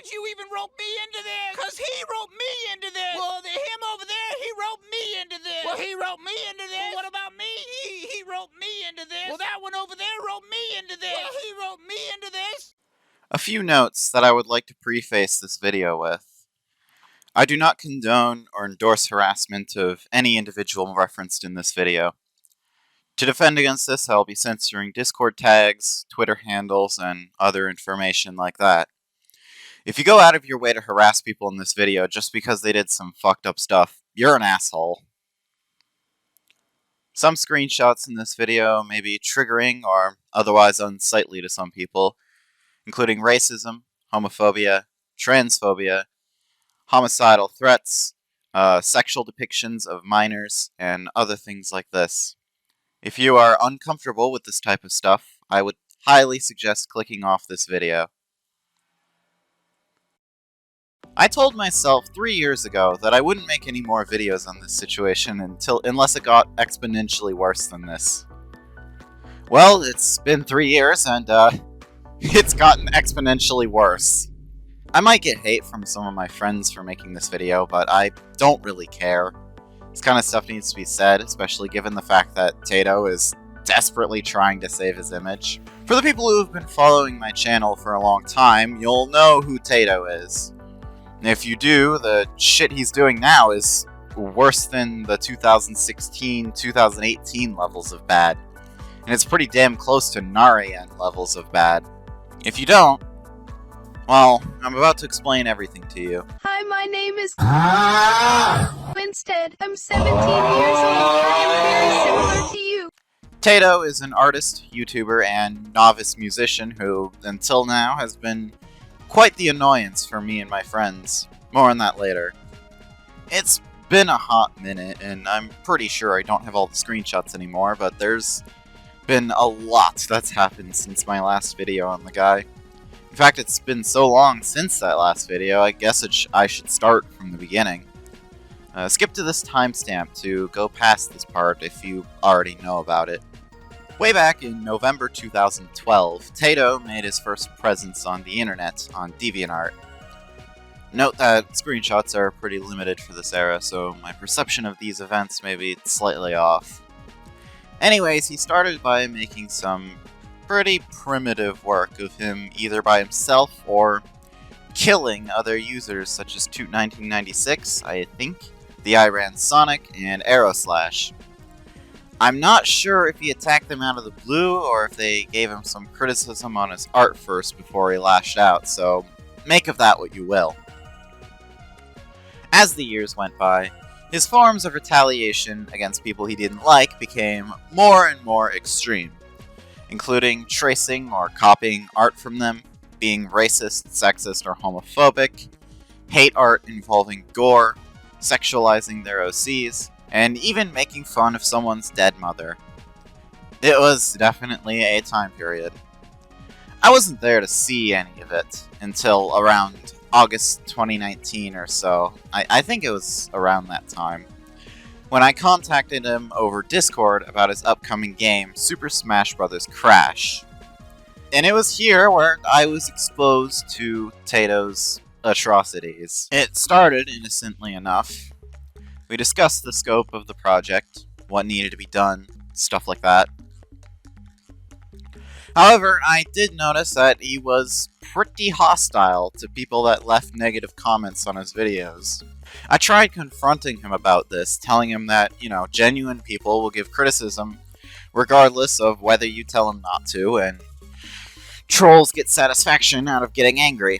did you even rope me into this? Because he roped me into this. Well, him over there, he roped me into this. Well, he roped me into this. Well, what about me? He roped me into this. Well, that one over there roped me into this. Well, he roped me into this. A few notes that I would like to preface this video with. I do not condone or endorse harassment of any individual referenced in this video. To defend against this, I'll be censoring Discord tags, Twitter handles, and other information like that. If you go out of your way to harass people in this video just because they did some fucked up stuff, you're an asshole. Some screenshots in this video may be triggering or otherwise unsightly to some people, including racism, homophobia, transphobia, homicidal threats, sexual depictions of minors, and other things like this. If you are uncomfortable with this type of stuff, I would highly suggest clicking off this video. I told myself 3 years ago that I wouldn't make any more videos on this situation unless it got exponentially worse than this. Well, it's been 3 years and it's gotten exponentially worse. I might get hate from some of my friends for making this video, but I don't really care. This kind of stuff needs to be said, especially given the fact that Taydo is desperately trying to save his image. For the people who have been following my channel for a long time, you'll know who Taydo is. And if you do, the shit he's doing now is worse than the 2016-2018 levels of bad. And it's pretty damn close to Narayan levels of bad. If you don't, well, I'm about to explain everything to you. Hi, my name is Instead, I'm 17 years old. I am very similar to you. Taydo is an artist, YouTuber, and novice musician who, until now, has been quite the annoyance for me and my friends. More on that later. It's been a hot minute, and I'm pretty sure I don't have all the screenshots anymore, but there's been a lot that's happened since my last video on the guy. In fact, it's been so long since that last video, I guess I should start from the beginning. Skip to this timestamp to go past this part if you already know about it. Way back in November 2012, Taydo made his first presence on the internet on DeviantArt. Note that screenshots are pretty limited for this era, so my perception of these events may be slightly off. Anyways, he started by making some pretty primitive work of him either by himself or killing other users such as Toot1996, I think, the Iran Sonic, and Aeroslash. I'm not sure if he attacked them out of the blue or if they gave him some criticism on his art first before he lashed out, so make of that what you will. As the years went by, his forms of retaliation against people he didn't like became more and more extreme, including tracing or copying art from them, being racist, sexist, or homophobic, hate art involving gore, sexualizing their OCs, and even making fun of someone's dead mother. It was definitely a time period. I wasn't there to see any of it until around August 2019 or so. I think it was around that time, when I contacted him over Discord about his upcoming game, Super Smash Bros. Crash. And it was here where I was exposed to Taydo's atrocities. It started innocently enough. We discussed the scope of the project, what needed to be done, stuff like that. However, I did notice that he was pretty hostile to people that left negative comments on his videos. I tried confronting him about this, telling him that, genuine people will give criticism regardless of whether you tell them not to, and trolls get satisfaction out of getting angry.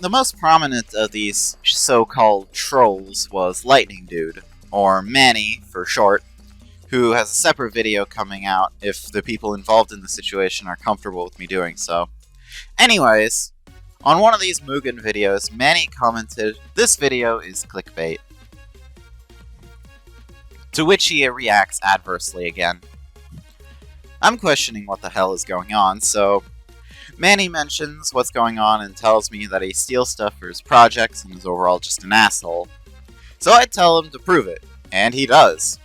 The most prominent of these so-called trolls was Lightning Dude, or Manny for short, who has a separate video coming out if the people involved in the situation are comfortable with me doing so. Anyways, on one of these MUGEN videos, Manny commented, "This video is clickbait." To which he reacts adversely again. I'm questioning what the hell is going on, so Manny mentions what's going on and tells me that he steals stuff for his projects and is overall just an asshole. So I tell him to prove it, and he does.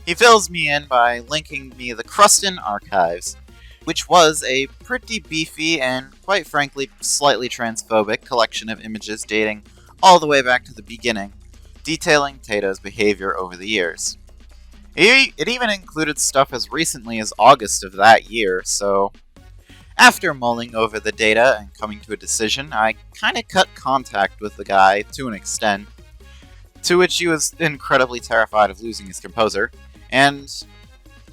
He fills me in by linking me the Crustin archives, which was a pretty beefy and, quite frankly, slightly transphobic collection of images dating all the way back to the beginning, detailing Taydo's behavior over the years. It even included stuff as recently as August of that year, so after mulling over the data and coming to a decision, I kinda cut contact with the guy to an extent, to which he was incredibly terrified of losing his composer, and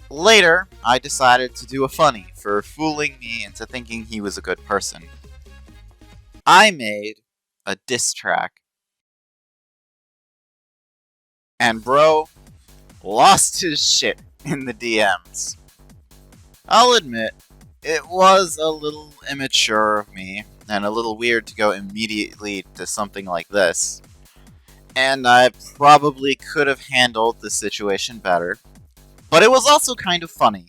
later I decided to do a funny for fooling me into thinking he was a good person. I made a diss track. And bro lost his shit in the DMs. I'll admit, it was a little immature of me, and a little weird to go immediately to something like this. And I probably could have handled the situation better. But it was also kind of funny.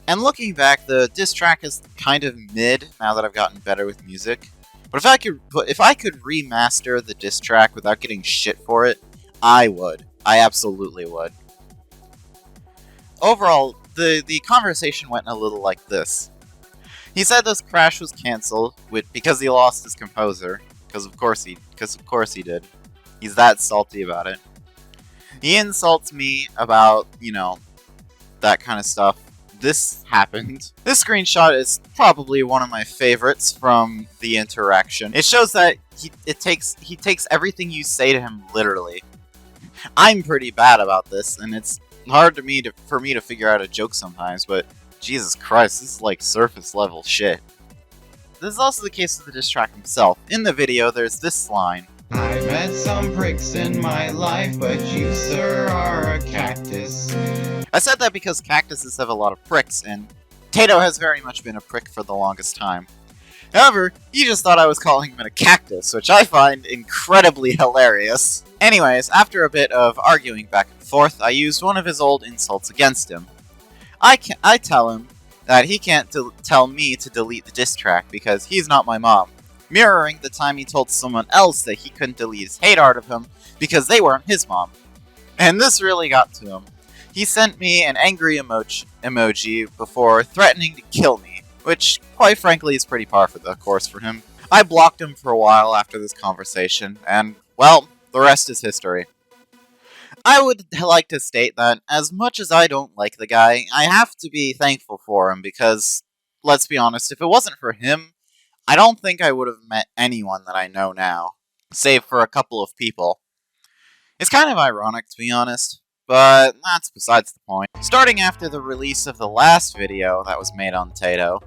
And looking back, the diss track is kind of mid now that I've gotten better with music. But if I could remaster the diss track without getting shit for it, I would. I absolutely would. Overall, the conversation went a little like this. He said this crash was cancelled because he lost his composer. Because of course he did. He's that salty about it. He insults me about, that kind of stuff. This happened. This screenshot is probably one of my favorites from the interaction. It shows that he takes everything you say to him literally. I'm pretty bad about this, and it's hard for me to figure out a joke sometimes, but Jesus Christ, this is like surface level shit. This is also the case with the diss track himself. In the video, there's this line. I met some pricks in my life, but you, sir, are a cactus. I said that because cactuses have a lot of pricks, and Taydo has very much been a prick for the longest time. However, he just thought I was calling him a cactus, which I find incredibly hilarious. Anyways, after a bit of arguing back and forth, I used one of his old insults against him. I tell him that he can't tell me to delete the diss track because he's not my mom, mirroring the time he told someone else that he couldn't delete his hate art of him because they weren't his mom. And this really got to him. He sent me an angry emoji before threatening to kill me, which, quite frankly, is pretty par for the course for him. I blocked him for a while after this conversation, and, well, the rest is history. I would like to state that, as much as I don't like the guy, I have to be thankful for him because, let's be honest, if it wasn't for him, I don't think I would have met anyone that I know now, save for a couple of people. It's kind of ironic, to be honest, but that's besides the point. Starting after the release of the last video that was made on Taydo,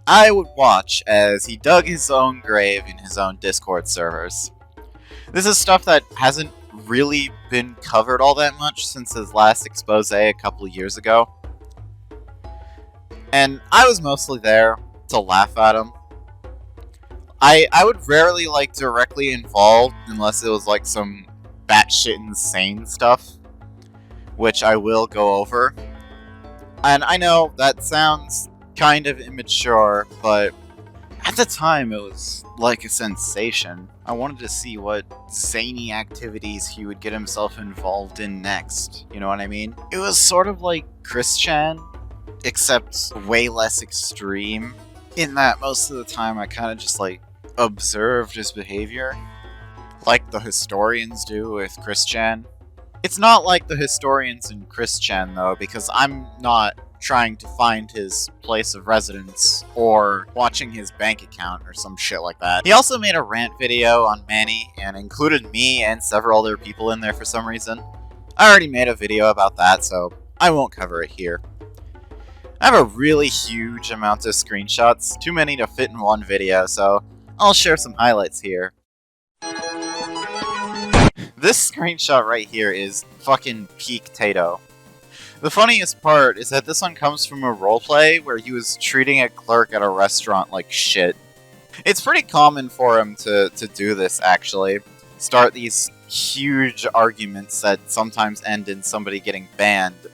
I would watch as he dug his own grave in his own Discord servers. This is stuff that hasn't really been covered all that much since his last expose a couple years ago. And I was mostly there to laugh at him. I would rarely directly involved unless it was some batshit insane stuff, which I will go over. And I know that sounds kind of immature, but at the time it was like a sensation. I wanted to see what zany activities he would get himself involved in next, you know what I mean? It was sort of like Chris Chan, except way less extreme, in that most of the time I kind of just observed his behavior, like the historians do with Chris Chan. It's not like the historians in Chris Chan though, because I'm not trying to find his place of residence or watching his bank account or some shit like that. He also made a rant video on Manny and included me and several other people in there for some reason. I already made a video about that, so I won't cover it here. I have a really huge amount of screenshots, too many to fit in one video, so I'll share some highlights here. This screenshot right here is fucking peak Taydo. The funniest part is that this one comes from a roleplay where he was treating a clerk at a restaurant like shit. It's pretty common for him to do this, actually. Start these huge arguments that sometimes end in somebody getting banned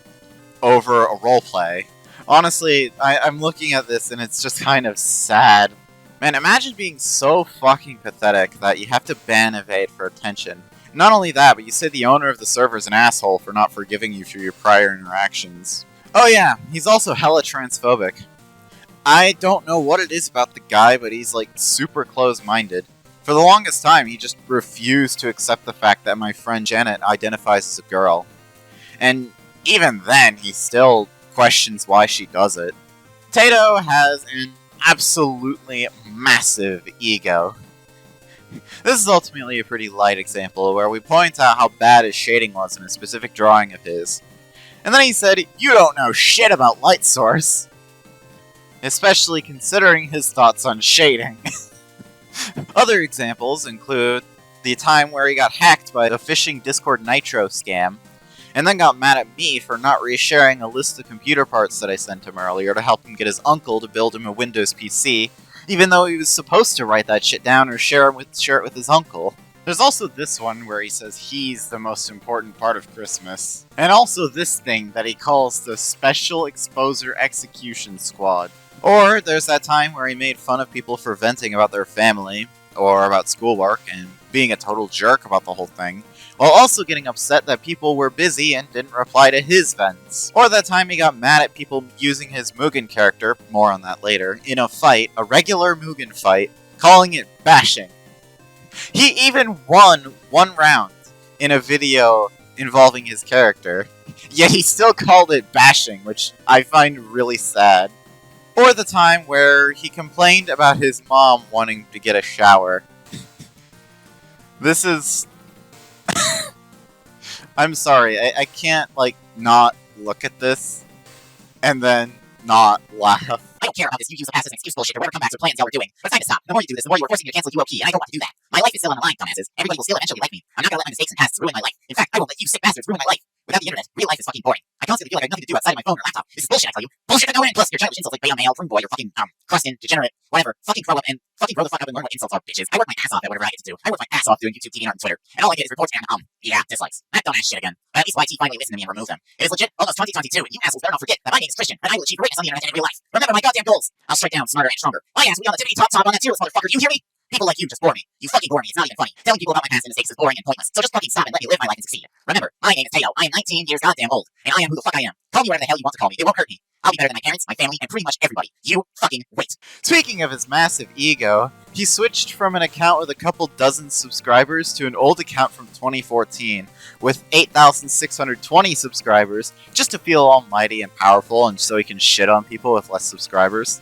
over a roleplay. Honestly, I'm looking at this and it's just kind of sad. Man, imagine being so fucking pathetic that you have to ban evade for attention. Not only that, but you say the owner of the server is an asshole for not forgiving you for your prior interactions. Oh yeah, he's also hella transphobic. I don't know what it is about the guy, but he's like super close-minded. For the longest time, he just refused to accept the fact that my friend Janet identifies as a girl. And even then, he still questions why she does it. Taydo has an absolutely massive ego. This is ultimately a pretty light example where we point out how bad his shading was in a specific drawing of his. And then he said, "You don't know shit about light source." Especially considering his thoughts on shading. Other examples include the time where he got hacked by the phishing Discord Nitro scam, and then got mad at me for not resharing a list of computer parts that I sent him earlier to help him get his uncle to build him a Windows PC, even though he was supposed to write that shit down or share it with his uncle. There's also this one where he says he's the most important part of Christmas. And also this thing that he calls the Special Exposure Execution Squad. Or there's that time where he made fun of people for venting about their family, or about schoolwork, and being a total jerk about the whole thing, while also getting upset that people were busy and didn't reply to his vents. Or that time he got mad at people using his MUGEN character, more on that later, in a fight, a regular MUGEN fight, calling it bashing. He even won one round in a video involving his character, yet he still called it bashing, which I find really sad. Or the time where he complained about his mom wanting to get a shower. This is... I'm sorry, I can't, not look at this and then not laugh. I don't care about this you use the past as an excuse bullshit or whatever comebacks or plans y'all were doing. But it's time to stop. The more you do this, the more you are forcing me to cancel UOP, and I don't want to do that. My life is still on the line, dumbasses. Everybody will still eventually like me. I'm not gonna let my mistakes and pasts ruin my life. In fact, I won't let you sick bastards ruin my life. Without the internet, real life is fucking boring. I constantly feel like I have nothing to do outside of my phone or laptop. This is bullshit, I tell you. Bullshit to no end. Plus, your childish insults like beta male, prune boy, or fucking, crustin, degenerate, whatever. Fucking grow up and fucking grow the fuck up and learn what insults are, bitches. I work my ass off at whatever I get to do. I work my ass off doing YouTube, TV, art, and Twitter. And all I get is reports and, dislikes. That dumbass shit again. But at least YT finally listened to me and removed them. It is legit almost 2022, and you assholes better not forget that my name is Christian, and I will achieve greatness on the internet and in real life. Remember my goddamn goals. I'll strike down, smarter, and stronger. My ass will be on the tippity top on that tier list, motherfucker. You hear me? People like you just bore me. You fucking bore me. It's not even funny. Telling people about my past and mistakes is boring and pointless. So just fucking stop and let me live my life and succeed. Remember, my name is Taydo. I am 19 years goddamn old. And I am who the fuck I am. Call me whatever the hell you want to call me. It won't hurt me. I'll be better than my parents, my family, and pretty much everybody. You fucking wait. Speaking of his massive ego, he switched from an account with a couple dozen subscribers to an old account from 2014 with 8,620 subscribers just to feel almighty and powerful and so he can shit on people with less subscribers.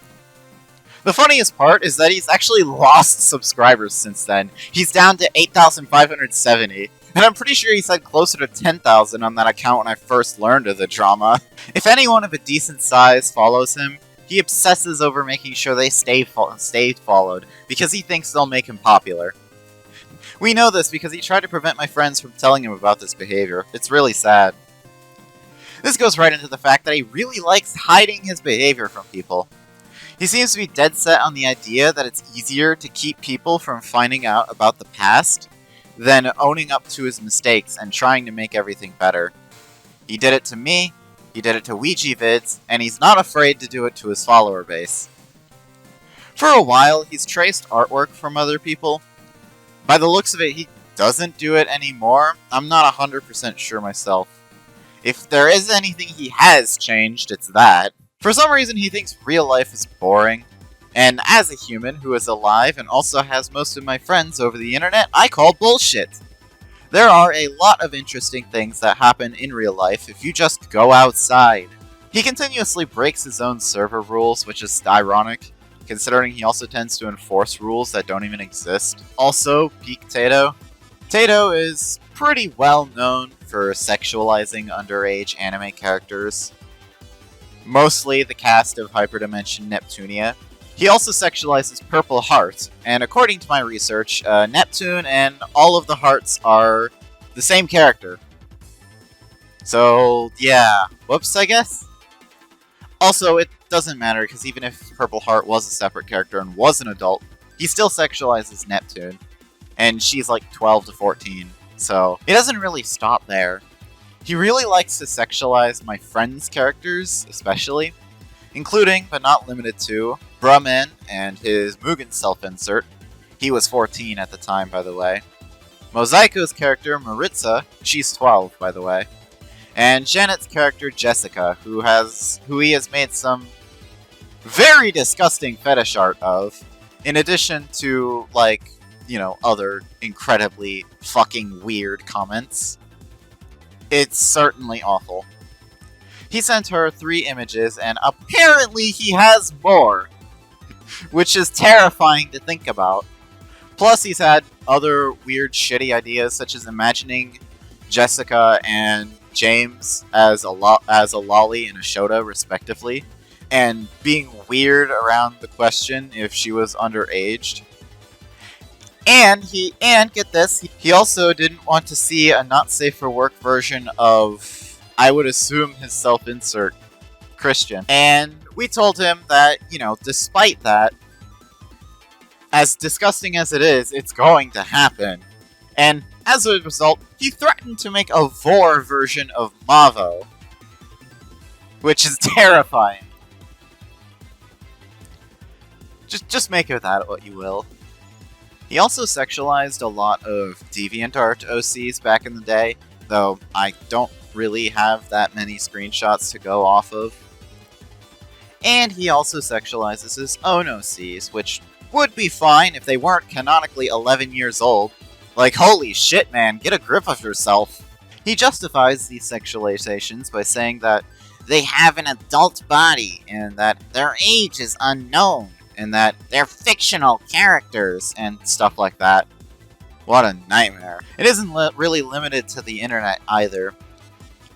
The funniest part is that he's actually lost subscribers since then. He's down to 8,570, and I'm pretty sure he said closer to 10,000 on that account when I first learned of the drama. If anyone of a decent size follows him, he obsesses over making sure they stay followed, because he thinks they'll make him popular. We know this because he tried to prevent my friends from telling him about this behavior. It's really sad. This goes right into the fact that he really likes hiding his behavior from people. He seems to be dead set on the idea that it's easier to keep people from finding out about the past than owning up to his mistakes and trying to make everything better. He did it to me, he did it to Ouija vids, and he's not afraid to do it to his follower base. For a while, he's traced artwork from other people. By the looks of it, he doesn't do it anymore. I'm not 100% sure myself. If there is anything he has changed, it's that. For some reason, he thinks real life is boring, and as a human who is alive and also has most of my friends over the internet, I call bullshit. There are a lot of interesting things that happen in real life if you just go outside. He continuously breaks his own server rules, which is ironic, considering he also tends to enforce rules that don't even exist. Also, peak Taydo. Taydo is pretty well known for sexualizing underage anime characters. Mostly the cast of Hyperdimension Neptunia. He also sexualizes Purple Heart, and according to my research, Neptune and all of the hearts are the same character. So, yeah. Whoops, I guess? Also, it doesn't matter, because even if Purple Heart was a separate character and was an adult, he still sexualizes Neptune. And she's like 12 to 14, so it doesn't really stop there. He really likes to sexualize my friends' characters, especially, including, but not limited to, Brahman and his Mugen self-insert. He was 14 at the time, by the way. Mosaiko's character, Maritza, she's 12, by the way. and Janet's character Jessica, who he has made some very disgusting fetish art of, in addition to, like, you know, other incredibly fucking weird comments. It's certainly awful. He sent her 3 images, and apparently he has more, which is terrifying to think about. Plus, he's had other weird, shitty ideas, such as imagining Jessica and James as a lolly and a Shota, respectively, and being weird around the question if she was underaged. And get this, he also didn't want to see a not safe for work version of, I would assume, his self-insert Christian. And we told him that, you know, despite that, as disgusting as it is, it's going to happen. And as a result, he threatened to make a vor version of Mavo, which is terrifying. Just make of that what you will. He also sexualized a lot of DeviantArt OCs back in the day, though I don't really have that many screenshots to go off of. And he also sexualizes his own OCs, which would be fine if they weren't canonically 11 years old. Like, holy shit, man, get a grip of yourself. He justifies these sexualizations by saying that they have an adult body, and that their age is unknown, and that they're fictional characters, and stuff like that. What a nightmare. It isn't really limited to the internet either.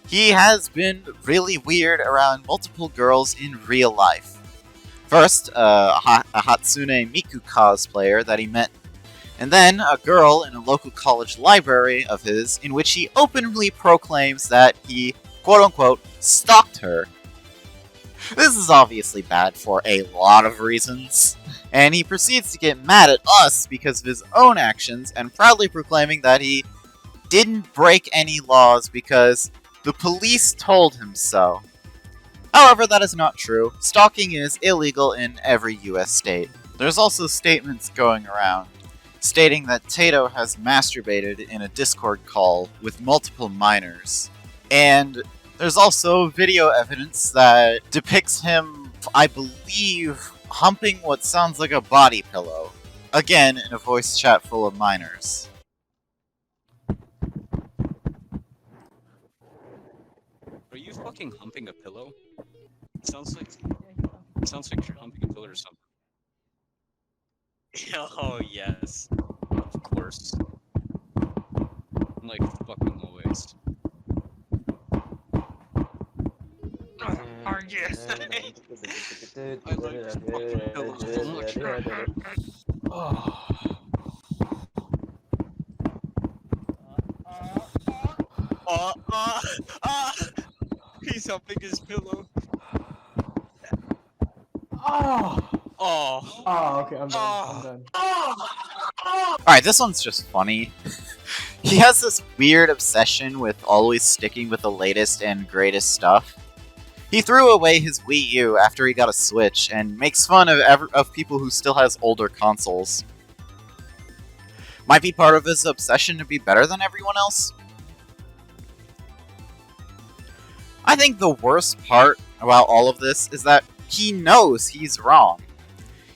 He has been really weird around multiple girls in real life. First, a Hatsune Miku cosplayer that he met, and then a girl in a local college library of his in which he openly proclaims that he, quote-unquote, stalked her. This is obviously bad for a lot of reasons, and he proceeds to get mad at us because of his own actions and proudly proclaiming that he didn't break any laws because the police told him so. However, that is not true. Stalking is illegal in every US state. There's also statements going around stating that Taydo has masturbated in a Discord call with multiple minors. And there's also video evidence that depicts him, I believe, humping what sounds like a body pillow. Again, in a voice chat full of minors. Are you fucking humping a pillow? It sounds like you're humping a pillow or something. Oh yes, of course. Like fucking always. Oh yes. I like fucking pillows so much. He's humping his pillow. Okay, I'm done. Alright, this one's just funny. He has this weird obsession with always sticking with the latest and greatest stuff. He threw away his Wii U after he got a Switch, and makes fun of people who still has older consoles. Might be part of his obsession to be better than everyone else? I think the worst part about all of this is that he knows he's wrong.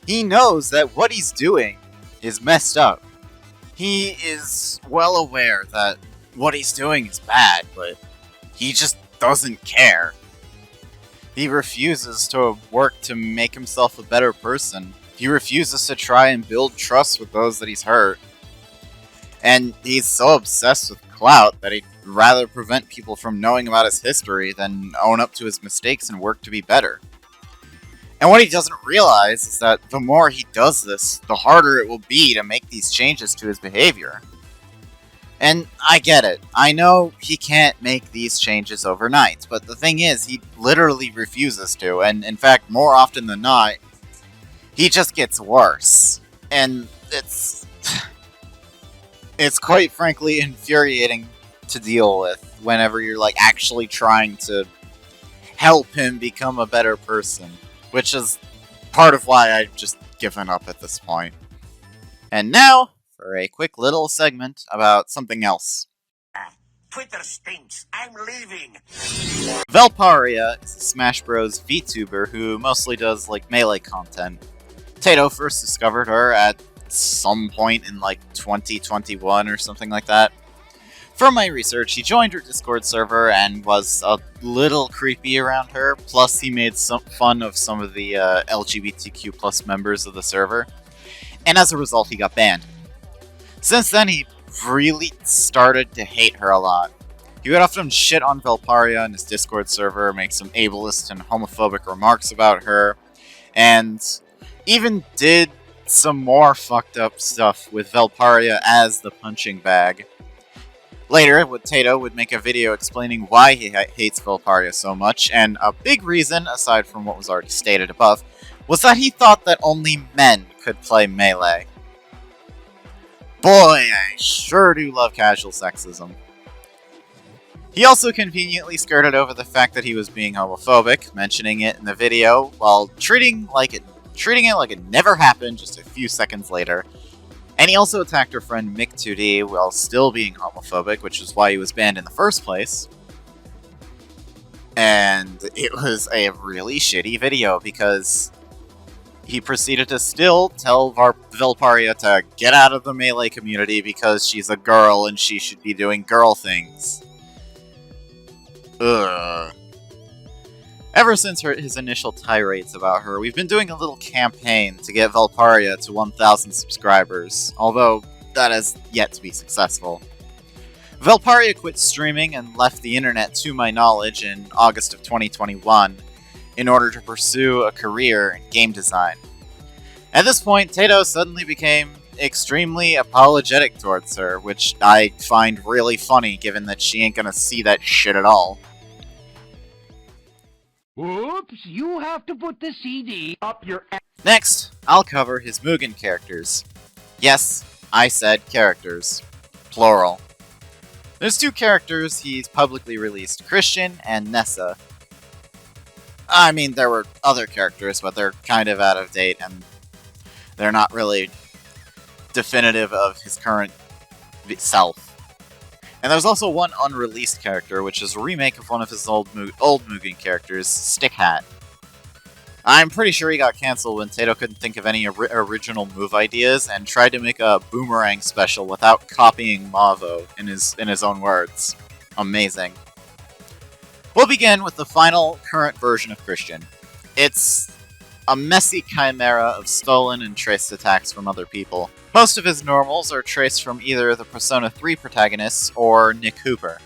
He knows that what he's doing is messed up. He is well aware that what he's doing is bad, but he just doesn't care. He refuses to work to make himself a better person. He refuses to try and build trust with those that he's hurt. And he's so obsessed with clout that he'd rather prevent people from knowing about his history than own up to his mistakes and work to be better. And what he doesn't realize is that the more he does this, the harder it will be to make these changes to his behavior. And I get it. I know he can't make these changes overnight, but the thing is, he literally refuses to, and in fact, more often than not, he just gets worse. And it's quite frankly infuriating to deal with whenever you're like actually trying to help him become a better person, which is part of why I've just given up at this point. And now for a quick little segment about something else. Twitter stinks. I'm leaving. Velparia is a Smash Bros. VTuber who mostly does like melee content. Taydo first discovered her at some point in like 2021 or something like that. From my research, he joined her Discord server and was a little creepy around her, plus he made some fun of some of the LGBTQ plus members of the server, and as a result he got banned. Since then he really started to hate her a lot. He would often shit on Velparia in his Discord server, make some ableist and homophobic remarks about her, and even did some more fucked up stuff with Velparia as the punching bag. Later, Taydo would make a video explaining why he hates Velparia so much, and a big reason, aside from what was already stated above, was that he thought that only men could play Melee. Boy, I sure do love casual sexism. He also conveniently skirted over the fact that he was being homophobic, mentioning it in the video, while treating it like it never happened just a few seconds later. And he also attacked her friend Mick2D while still being homophobic, which is why he was banned in the first place. And it was a really shitty video because he proceeded to still tell Velparia to get out of the Melee community because she's a girl and she should be doing girl things. Ugh. Ever since his initial tirades about her, we've been doing a little campaign to get Velparia to 1,000 subscribers, although that has yet to be successful. Velparia quit streaming and left the internet to my knowledge in August of 2021 in order to pursue a career in game design. At this point, Taydo suddenly became extremely apologetic towards her, which I find really funny given that she ain't gonna see that shit at all. Oops, you have to put the CD up your ass. Next, I'll cover his MUGEN characters. Yes, I said characters. Plural. There's two characters he's publicly released, Christian and Nessa. I mean, there were other characters, but they're kind of out of date, and they're not really definitive of his current self. And there's also one unreleased character, which is a remake of one of his old MUGEN characters, Stick Hat. I'm pretty sure he got cancelled when Taydo couldn't think of any original move ideas and tried to make a boomerang special without copying Mavo in his own words. Amazing. We'll begin with the final current version of Christian. It's a messy chimera of stolen and traced attacks from other people. Most of his normals are traced from either the Persona 3 protagonists or Nick Hooper.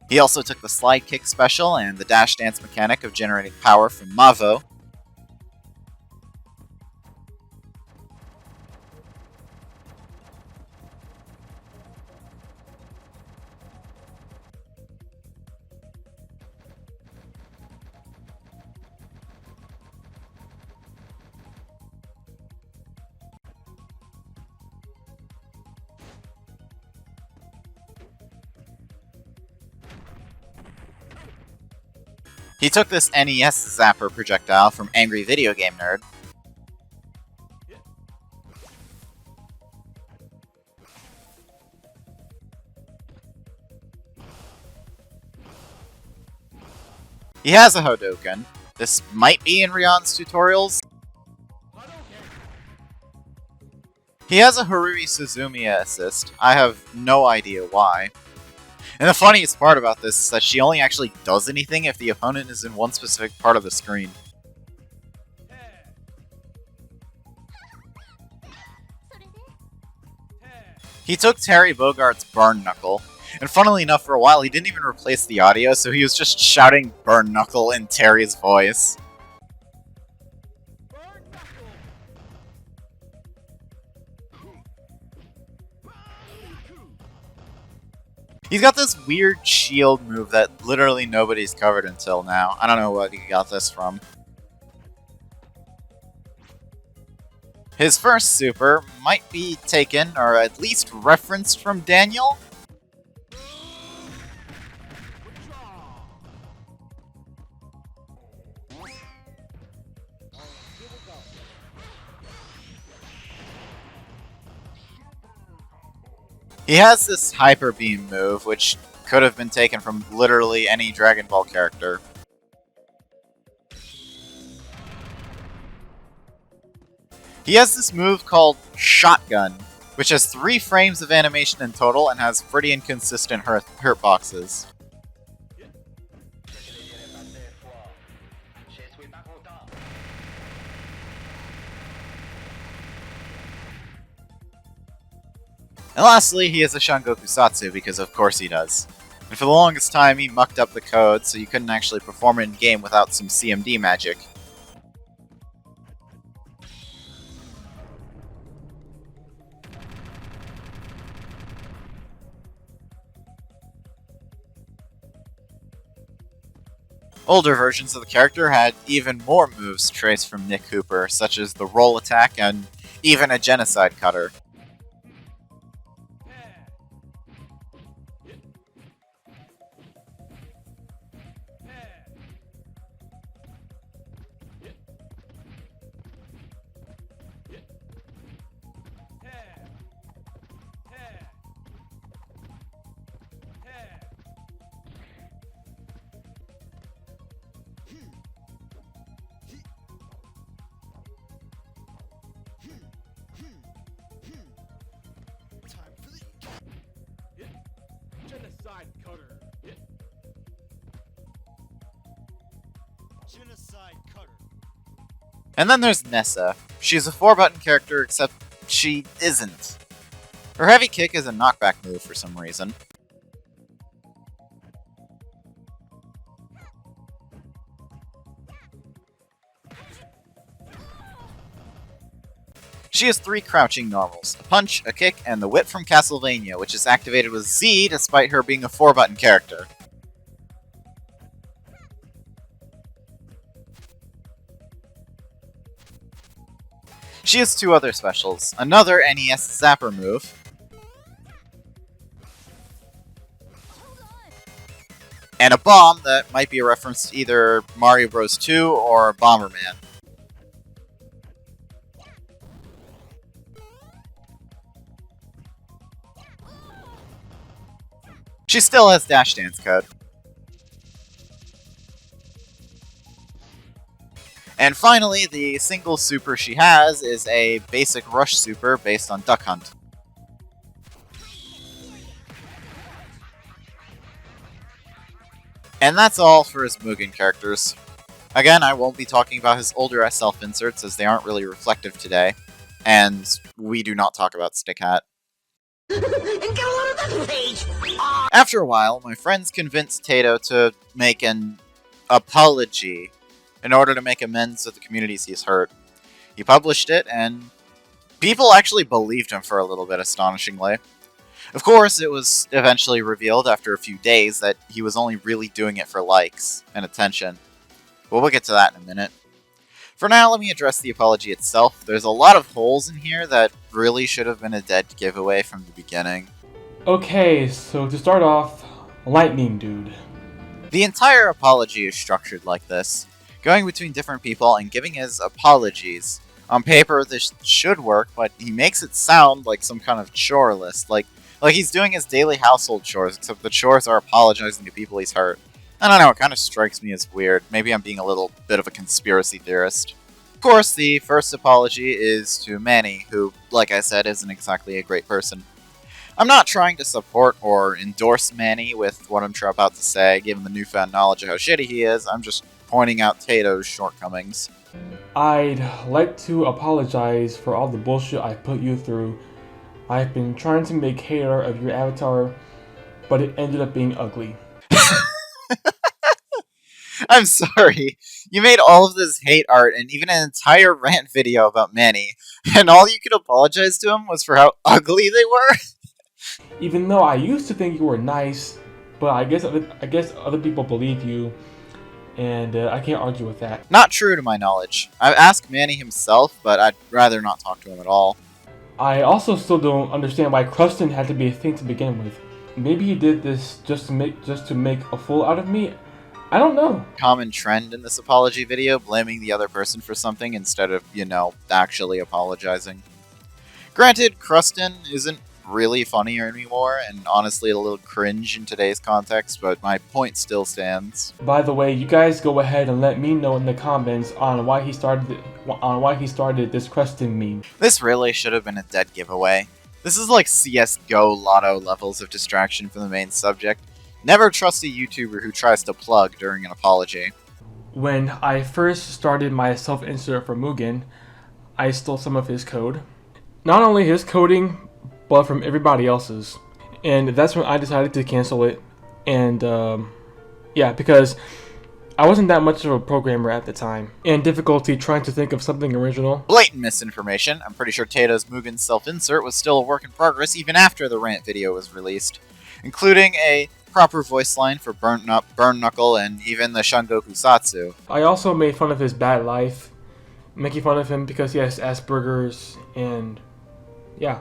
He also took the slide kick special and the dash dance mechanic of generating power from Mavo. He took this NES Zapper projectile from Angry Video Game Nerd. He has a Hodoken. This might be in Rion's tutorials. He has a Harui Suzumiya assist. I have no idea why. And the funniest part about this is that she only actually does anything if the opponent is in one specific part of the screen. He took Terry Bogart's Burn Knuckle, and funnily enough, for a while he didn't even replace the audio, so he was just shouting Burn Knuckle in Terry's voice. He's got this weird shield move that literally nobody's covered until now. I don't know what he got this from. His first super might be taken, or at least referenced from Daniel. He has this Hyper Beam move, which could have been taken from literally any Dragon Ball character. He has this move called Shotgun, which has 3 frames of animation in total and has pretty inconsistent hurt boxes. And lastly, he has a Shangoku Satsu, because of course he does. And for the longest time, he mucked up the code, so you couldn't actually perform it in-game without some CMD magic. Older versions of the character had even more moves traced from Nick Cooper, such as the roll attack and even a genocide cutter. Genocide cutter. Genocide cutter. And then there's Nessa. She's a 4-button character, except she isn't. Her heavy kick is a knockback move for some reason. She has 3 crouching normals, a punch, a kick, and the whip from Castlevania, which is activated with Z despite her being a 4-button character. She has 2 other specials, another NES Zapper move, and a bomb that might be a reference to either Mario Bros. 2 or Bomberman. She still has Dash Dance code. And finally, the single super she has is a basic Rush super based on Duck Hunt. And that's all for his Mugen characters. Again, I won't be talking about his older self-inserts as they aren't really reflective today, and we do not talk about Stick Hat. After a while, my friends convinced Taydo to make an apology in order to make amends to the communities he's hurt. He published it, and people actually believed him for a little bit, astonishingly. Of course, it was eventually revealed after a few days that he was only really doing it for likes and attention. But we'll get to that in a minute. For now, let me address the apology itself. There's a lot of holes in here that really should have been a dead giveaway from the beginning. Okay, so to start off, Lightning Dude. The entire apology is structured like this, going between different people and giving his apologies. On paper, this should work, but he makes it sound like some kind of chore list, like he's doing his daily household chores, except the chores are apologizing to people he's hurt. I don't know, it kind of strikes me as weird. Maybe I'm being a little bit of a conspiracy theorist. Of course, the first apology is to Manny, who, like I said, isn't exactly a great person. I'm not trying to support or endorse Manny with what I'm about to say, given the newfound knowledge of how shitty he is. I'm just pointing out Taydo's shortcomings. I'd like to apologize for all the bullshit I put you through. I've been trying to make hair of your avatar, but it ended up being ugly. I'm sorry. You made all of this hate art and even an entire rant video about Manny, and all you could apologize to him was for how ugly they were? Even though I used to think you were nice, but I guess other people believe you, and I can't argue with that. Not true to my knowledge. I've asked Manny himself, but I'd rather not talk to him at all. I also still don't understand why Krustin had to be a thing to begin with. Maybe he did this just to make a fool out of me? I don't know. Common trend in this apology video, blaming the other person for something instead of, actually apologizing. Granted, Krustin isn't really funny anymore, and honestly a little cringe in today's context, but my point still stands. By the way, you guys go ahead and let me know in the comments on why he started this Krustin meme. This really should have been a dead giveaway. This is like CSGO Lotto levels of distraction from the main subject. Never trust a YouTuber who tries to plug during an apology. When I first started my self-insert for MUGEN, I stole some of his code. Not only his coding, but from everybody else's. And that's when I decided to cancel it. And yeah, because I wasn't that much of a programmer at the time, and difficulty trying to think of something original. Blatant misinformation. I'm pretty sure Taydo's Mugen self-insert was still a work in progress even after the rant video was released, including a proper voice line for Burn Knuckle and even the Shungoku Satsu. I also made fun of his bad life, making fun of him because he has Asperger's, and yeah.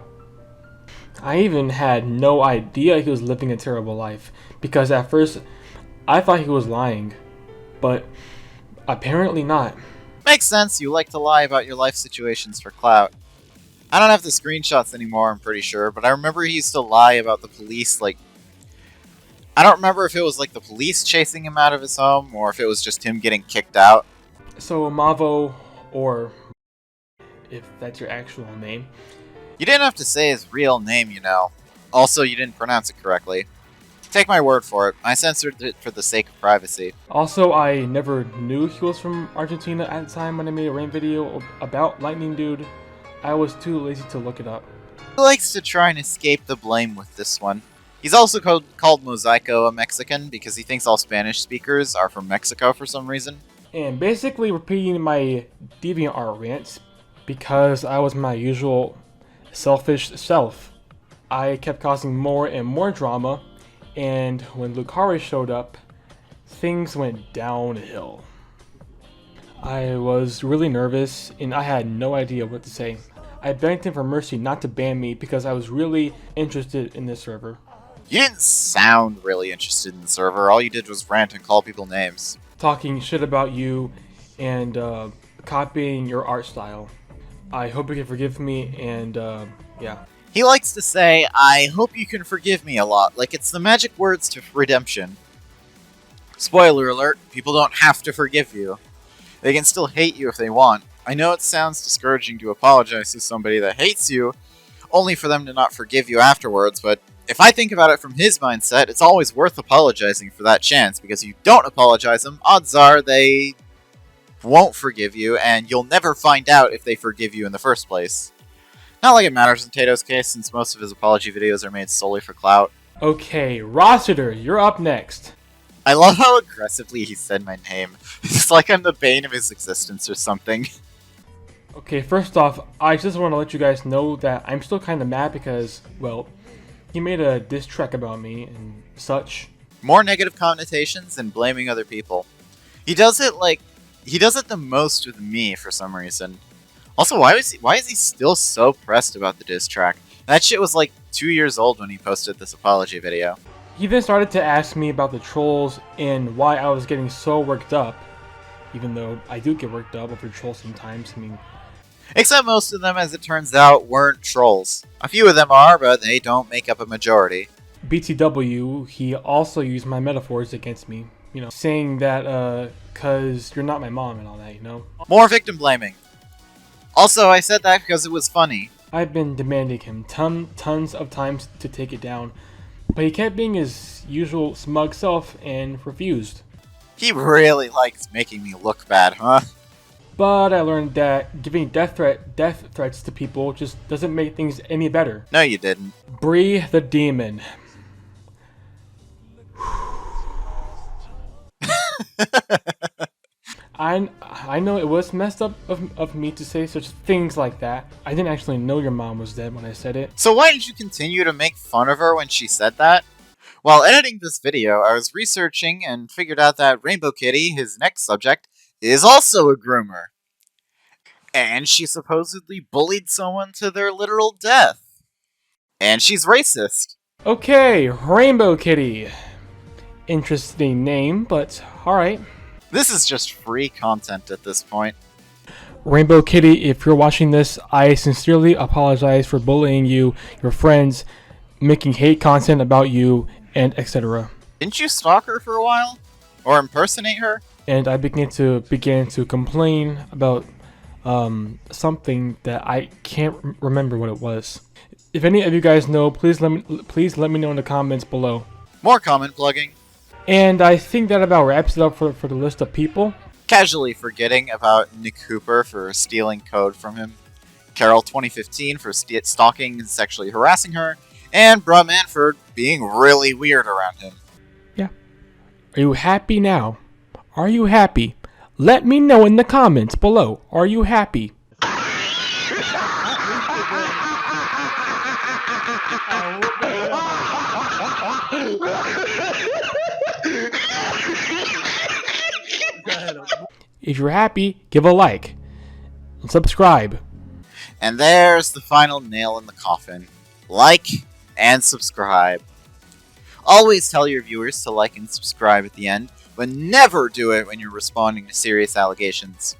I even had no idea he was living a terrible life, because at first I thought he was lying, but apparently not. Makes sense, you like to lie about your life situations for clout. I don't have the screenshots anymore, I'm pretty sure, but I remember he used to lie about the police, I don't remember if it was the police chasing him out of his home, or if it was just him getting kicked out. So Mavo, or if that's your actual name. You didn't have to say his real name, Also, you didn't pronounce it correctly. Take my word for it, I censored it for the sake of privacy. Also, I never knew he was from Argentina at the time when I made a rant video about Lightning Dude. I was too lazy to look it up. He likes to try and escape the blame with this one. He's also called Mosaico a Mexican because he thinks all Spanish speakers are from Mexico for some reason. And basically repeating my DeviantArt rants because I was my usual selfish self. I kept causing more and more drama, and when Lucari showed up, things went downhill. I was really nervous and I had no idea what to say. I begged him for mercy not to ban me because I was really interested in this server. You didn't sound really interested in the server, all you did was rant and call people names. Talking shit about you and copying your art style. I hope you can forgive me, and yeah. He likes to say, I hope you can forgive me a lot, like it's the magic words to redemption. Spoiler alert, people don't have to forgive you. They can still hate you if they want. I know it sounds discouraging to apologize to somebody that hates you, only for them to not forgive you afterwards, but if I think about it from his mindset, it's always worth apologizing for that chance, because if you don't apologize them, odds are they won't forgive you, and you'll never find out if they forgive you in the first place. Not like it matters in Taydo's case, since most of his apology videos are made solely for clout. Okay, Rossiter, you're up next. I love how aggressively he said my name. It's like I'm the bane of his existence or something. Okay, first off, I just want to let you guys know that I'm still kind of mad because, well, he made a diss track about me and such. More negative connotations than blaming other people. He does it the most with me for some reason. Also, why is he still so pressed about the diss track? That shit was 2 years old when he posted this apology video. He then started to ask me about the trolls and why I was getting so worked up. Even though I do get worked up over trolls sometimes. I mean, Except most of them, as it turns out, weren't trolls. A few of them are, but they don't make up a majority. BTW, he also used my metaphors against me. You know, saying that, cause you're not my mom and all that, you know? More victim blaming. Also, I said that because it was funny. I've been demanding him tons of times to take it down, but he kept being his usual smug self and refused. He really likes making me look bad, huh? But I learned that giving death threats to people just doesn't make things any better. No, you didn't. Bree the demon. I know it was messed up of me to say such things like that. I didn't actually know your mom was dead when I said it. So why did you continue to make fun of her when she said that? While editing this video, I was researching and figured out that Rainbow Kitty, his next subject, is also a groomer. And she supposedly bullied someone to their literal death. And she's racist. Okay, Rainbow Kitty. Interesting name, but alright. This is just free content at this point. Rainbow Kitty, if you're watching this, I sincerely apologize for bullying you, your friends, making hate content about you, and etc. Didn't you stalk her for a while? Or impersonate her? And I began to complain about something that I can't remember what it was. If any of you guys know, please let me know in the comments below. More comment plugging. And I think that about wraps it up for the list of people. Casually forgetting about Nick Hooper for stealing code from him, Carol 2015 for stalking and sexually harassing her, and Brahman for being really weird around him. Yeah. Are you happy now? Are you happy? Let me know in the comments below. Are you happy? If you're happy, give a like and subscribe. And there's the final nail in the coffin. Like and subscribe. Always tell your viewers to like and subscribe at the end, but never do it when you're responding to serious allegations.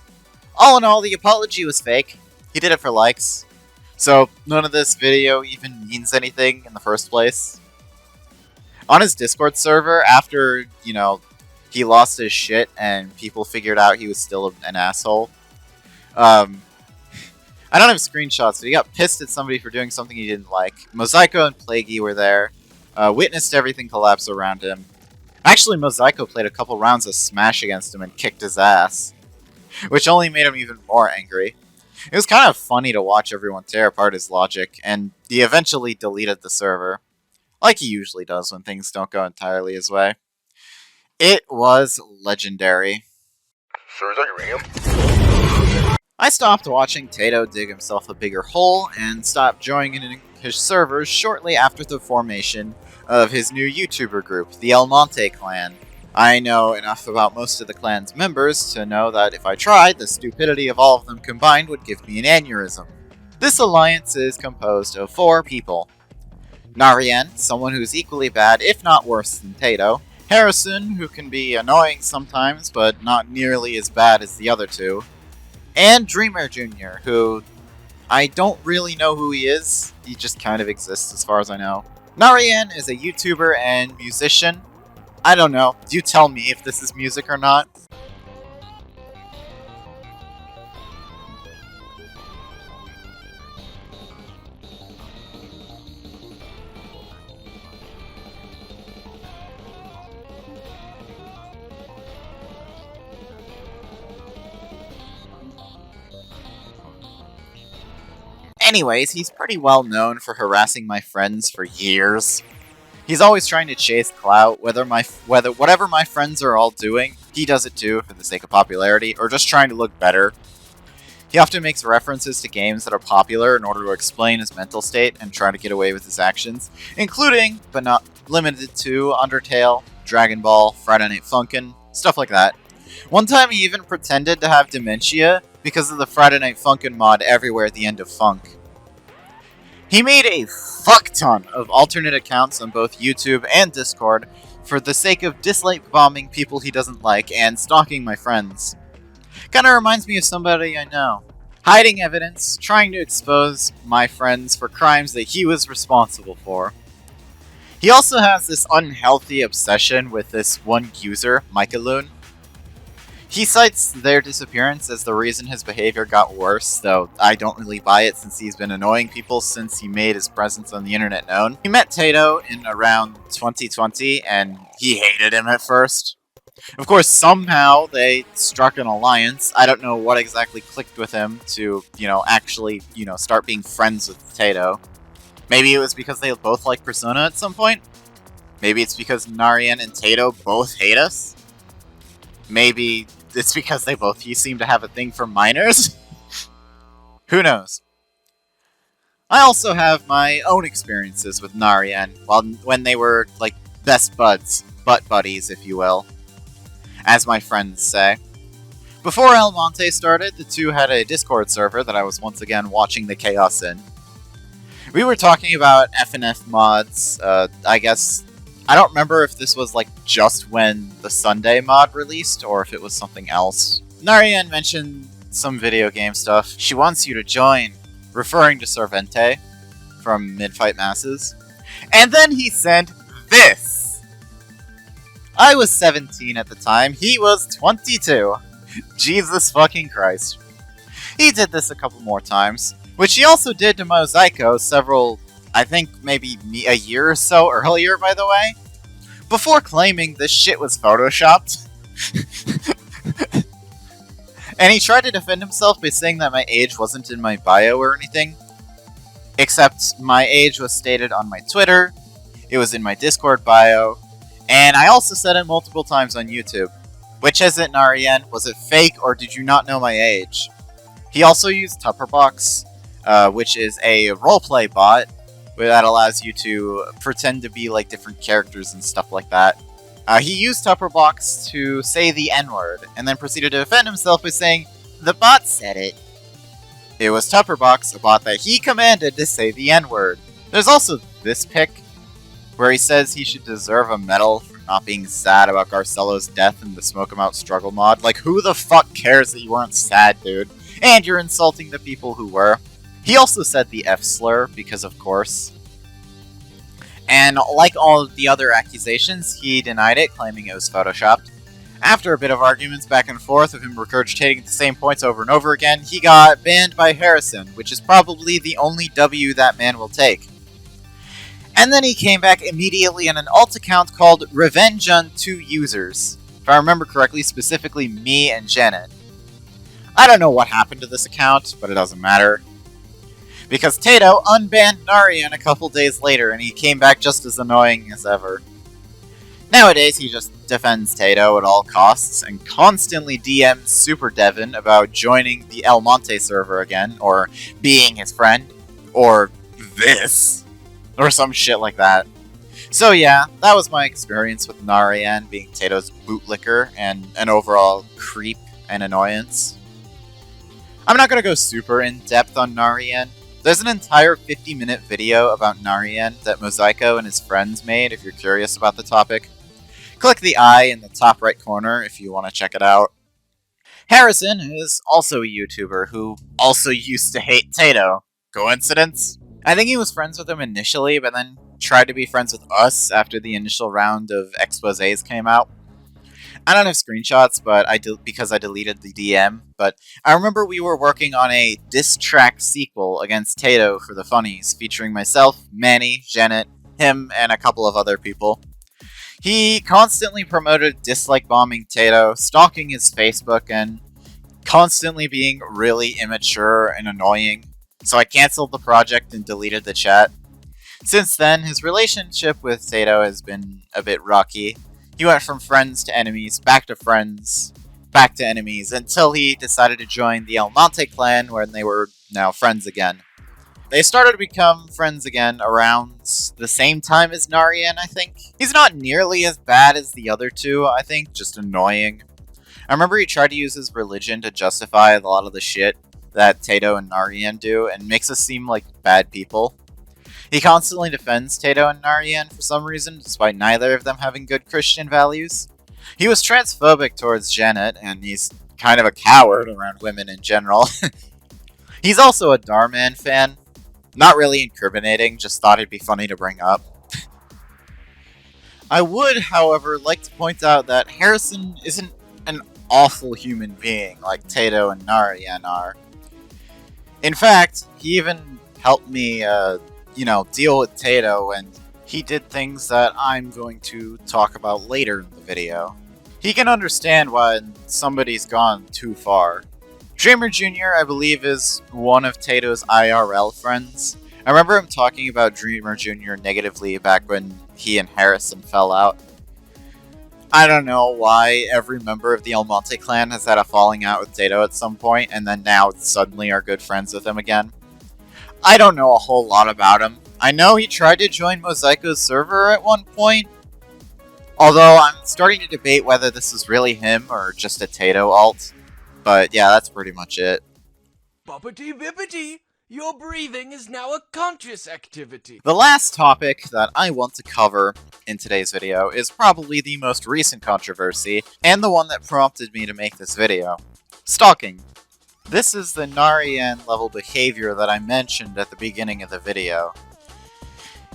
All in all, the apology was fake. He did it for likes. So none of this video even means anything in the first place. On his Discord server, after, he lost his shit and people figured out he was still an asshole. I don't have screenshots, but he got pissed at somebody for doing something he didn't like. Mosaico and Plaguey were there, witnessed everything collapse around him. Actually, Mosaico played a couple rounds of Smash against him and kicked his ass, which only made him even more angry. It was kind of funny to watch everyone tear apart his logic, and he eventually deleted the server, like he usually does when things don't go entirely his way. It was legendary. Sir, is that your AM? I stopped watching Taydo dig himself a bigger hole and stopped joining in his servers shortly after the formation of his new YouTuber group, the Elmonte Clan. I know enough about most of the clan's members to know that if I tried, the stupidity of all of them combined would give me an aneurysm. This alliance is composed of 4 people. Narien, someone who's equally bad, if not worse than Taydo. Harrison, who can be annoying sometimes, but not nearly as bad as the other 2. And Dreamer Jr., who I don't really know who he is. He just kind of exists as far as I know. Narien is a YouTuber and musician. I don't know. You tell me if this is music or not. Anyways, he's pretty well known for harassing my friends for years. He's always trying to chase clout, whatever my friends are all doing, he does it too for the sake of popularity, or just trying to look better. He often makes references to games that are popular in order to explain his mental state and try to get away with his actions, including, but not limited to, Undertale, Dragon Ball, Friday Night Funkin', stuff like that. One time he even pretended to have dementia because of the Friday Night Funkin' mod everywhere at the end of Funk. He made a fuck ton of alternate accounts on both YouTube and Discord for the sake of dislike bombing people he doesn't like and stalking my friends. Kinda reminds me of somebody I know. Hiding evidence, trying to expose my friends for crimes that he was responsible for. He also has this unhealthy obsession with this one user, Michaeloon. He cites their disappearance as the reason his behavior got worse, though I don't really buy it since he's been annoying people since he made his presence on the internet known. He met Taydo in around 2020, and he hated him at first. Of course, somehow they struck an alliance. I don't know what exactly clicked with him to, actually, start being friends with Taydo. Maybe it was because they both like Persona at some point? Maybe it's because Narian and Taydo both hate us? Maybe it's because they both seem to have a thing for minors? Who knows? I also have my own experiences with Narian when they were, like, best buds. Butt buddies, if you will. As my friends say. Before Elmonte started, the two had a Discord server that I was once again watching the chaos in. We were talking about FNF mods, I guess. I don't remember if this was like just when the Sunday mod released or if it was something else. Narian mentioned some video game stuff. She wants you to join, referring to Servente from Mid-Fight Masses. And then he sent this! I was 17 at the time, he was 22. Jesus fucking Christ. He did this a couple more times, which he also did to Mosaico several, I think maybe a year or so earlier, by the way, before claiming this shit was photoshopped. And he tried to defend himself by saying that my age wasn't in my bio or anything, except my age was stated on my Twitter, it was in my Discord bio, and I also said it multiple times on YouTube. Which is it, Narian? Was it fake, or did you not know my age? He also used Tupperbox, which is a roleplay bot that allows you to pretend to be like different characters and stuff like that. He used Tupperbox to say the N-word, and then proceeded to defend himself by saying, "The bot said it." It was Tupperbox, a bot that he commanded to say the N-word. There's also this pic, where he says he should deserve a medal for not being sad about Garcello's death in the Smoke 'Em Out struggle mod. Like, who the fuck cares that you weren't sad, dude? And you're insulting the people who were. He also said the F-slur, because of course. And like all of the other accusations, he denied it, claiming it was photoshopped. After a bit of arguments back and forth of him regurgitating the same points over and over again, he got banned by Harrison, which is probably the only W that man will take. And then he came back immediately in an alt account called Revenge on 2 Users. If I remember correctly, specifically me and Janet. I don't know what happened to this account, but it doesn't matter. Because Taydo unbanned Narian a couple days later, and he came back just as annoying as ever. Nowadays, he just defends Taydo at all costs, and constantly DMs Super Devin about joining the Elmonte server again, or being his friend, or this, or some shit like that. So yeah, that was my experience with Narian being Taydo's bootlicker, and an overall creep and annoyance. I'm not gonna go super in-depth on Narian. There's an entire 50-minute video about Narian that Mosaico and his friends made if you're curious about the topic. Click the I in the top right corner if you want to check it out. Harrison is also a YouTuber who also used to hate Taydo. Coincidence? I think he was friends with him initially, but then tried to be friends with us after the initial round of exposés came out. I don't have screenshots, but because I deleted the DM, but I remember we were working on a diss track sequel against Taydo for the funnies, featuring myself, Manny, Janet, him, and a couple of other people. He constantly promoted dislike bombing Taydo, stalking his Facebook, and constantly being really immature and annoying, so I cancelled the project and deleted the chat. Since then, his relationship with Taydo has been a bit rocky. He went from friends to enemies, back to friends, back to enemies, until he decided to join the Elmonte Clan, when they were now friends again. They started to become friends again around the same time as Narian, I think. He's not nearly as bad as the other two, I think, just annoying. I remember he tried to use his religion to justify a lot of the shit that Taydo and Narian do, and makes us seem like bad people. He constantly defends Taydo and Narian for some reason, despite neither of them having good Christian values. He was transphobic towards Janet, and he's kind of a coward around women in general. He's also a Darman fan. Not really incriminating, just thought it'd be funny to bring up. I would, however, like to point out that Harrison isn't an awful human being like Taydo and Narian are. In fact, he even helped me, deal with Taydo, and he did things that I'm going to talk about later in the video. He can understand when somebody's gone too far. Dreamer Jr., I believe, is one of Taydo's IRL friends. I remember him talking about Dreamer Jr. negatively back when he and Harrison fell out. I don't know why every member of the Elmonte Clan has had a falling out with Taydo at some point, and then now suddenly are good friends with him again. I don't know a whole lot about him. I know he tried to join Mosaico's server at one point, although I'm starting to debate whether this is really him or just a Taydo alt. But yeah, that's pretty much it. Boppity bippity! Your breathing is now a conscious activity. The last topic that I want to cover in today's video is probably the most recent controversy, and the one that prompted me to make this video. Stalking. This is the Narian level behavior that I mentioned at the beginning of the video.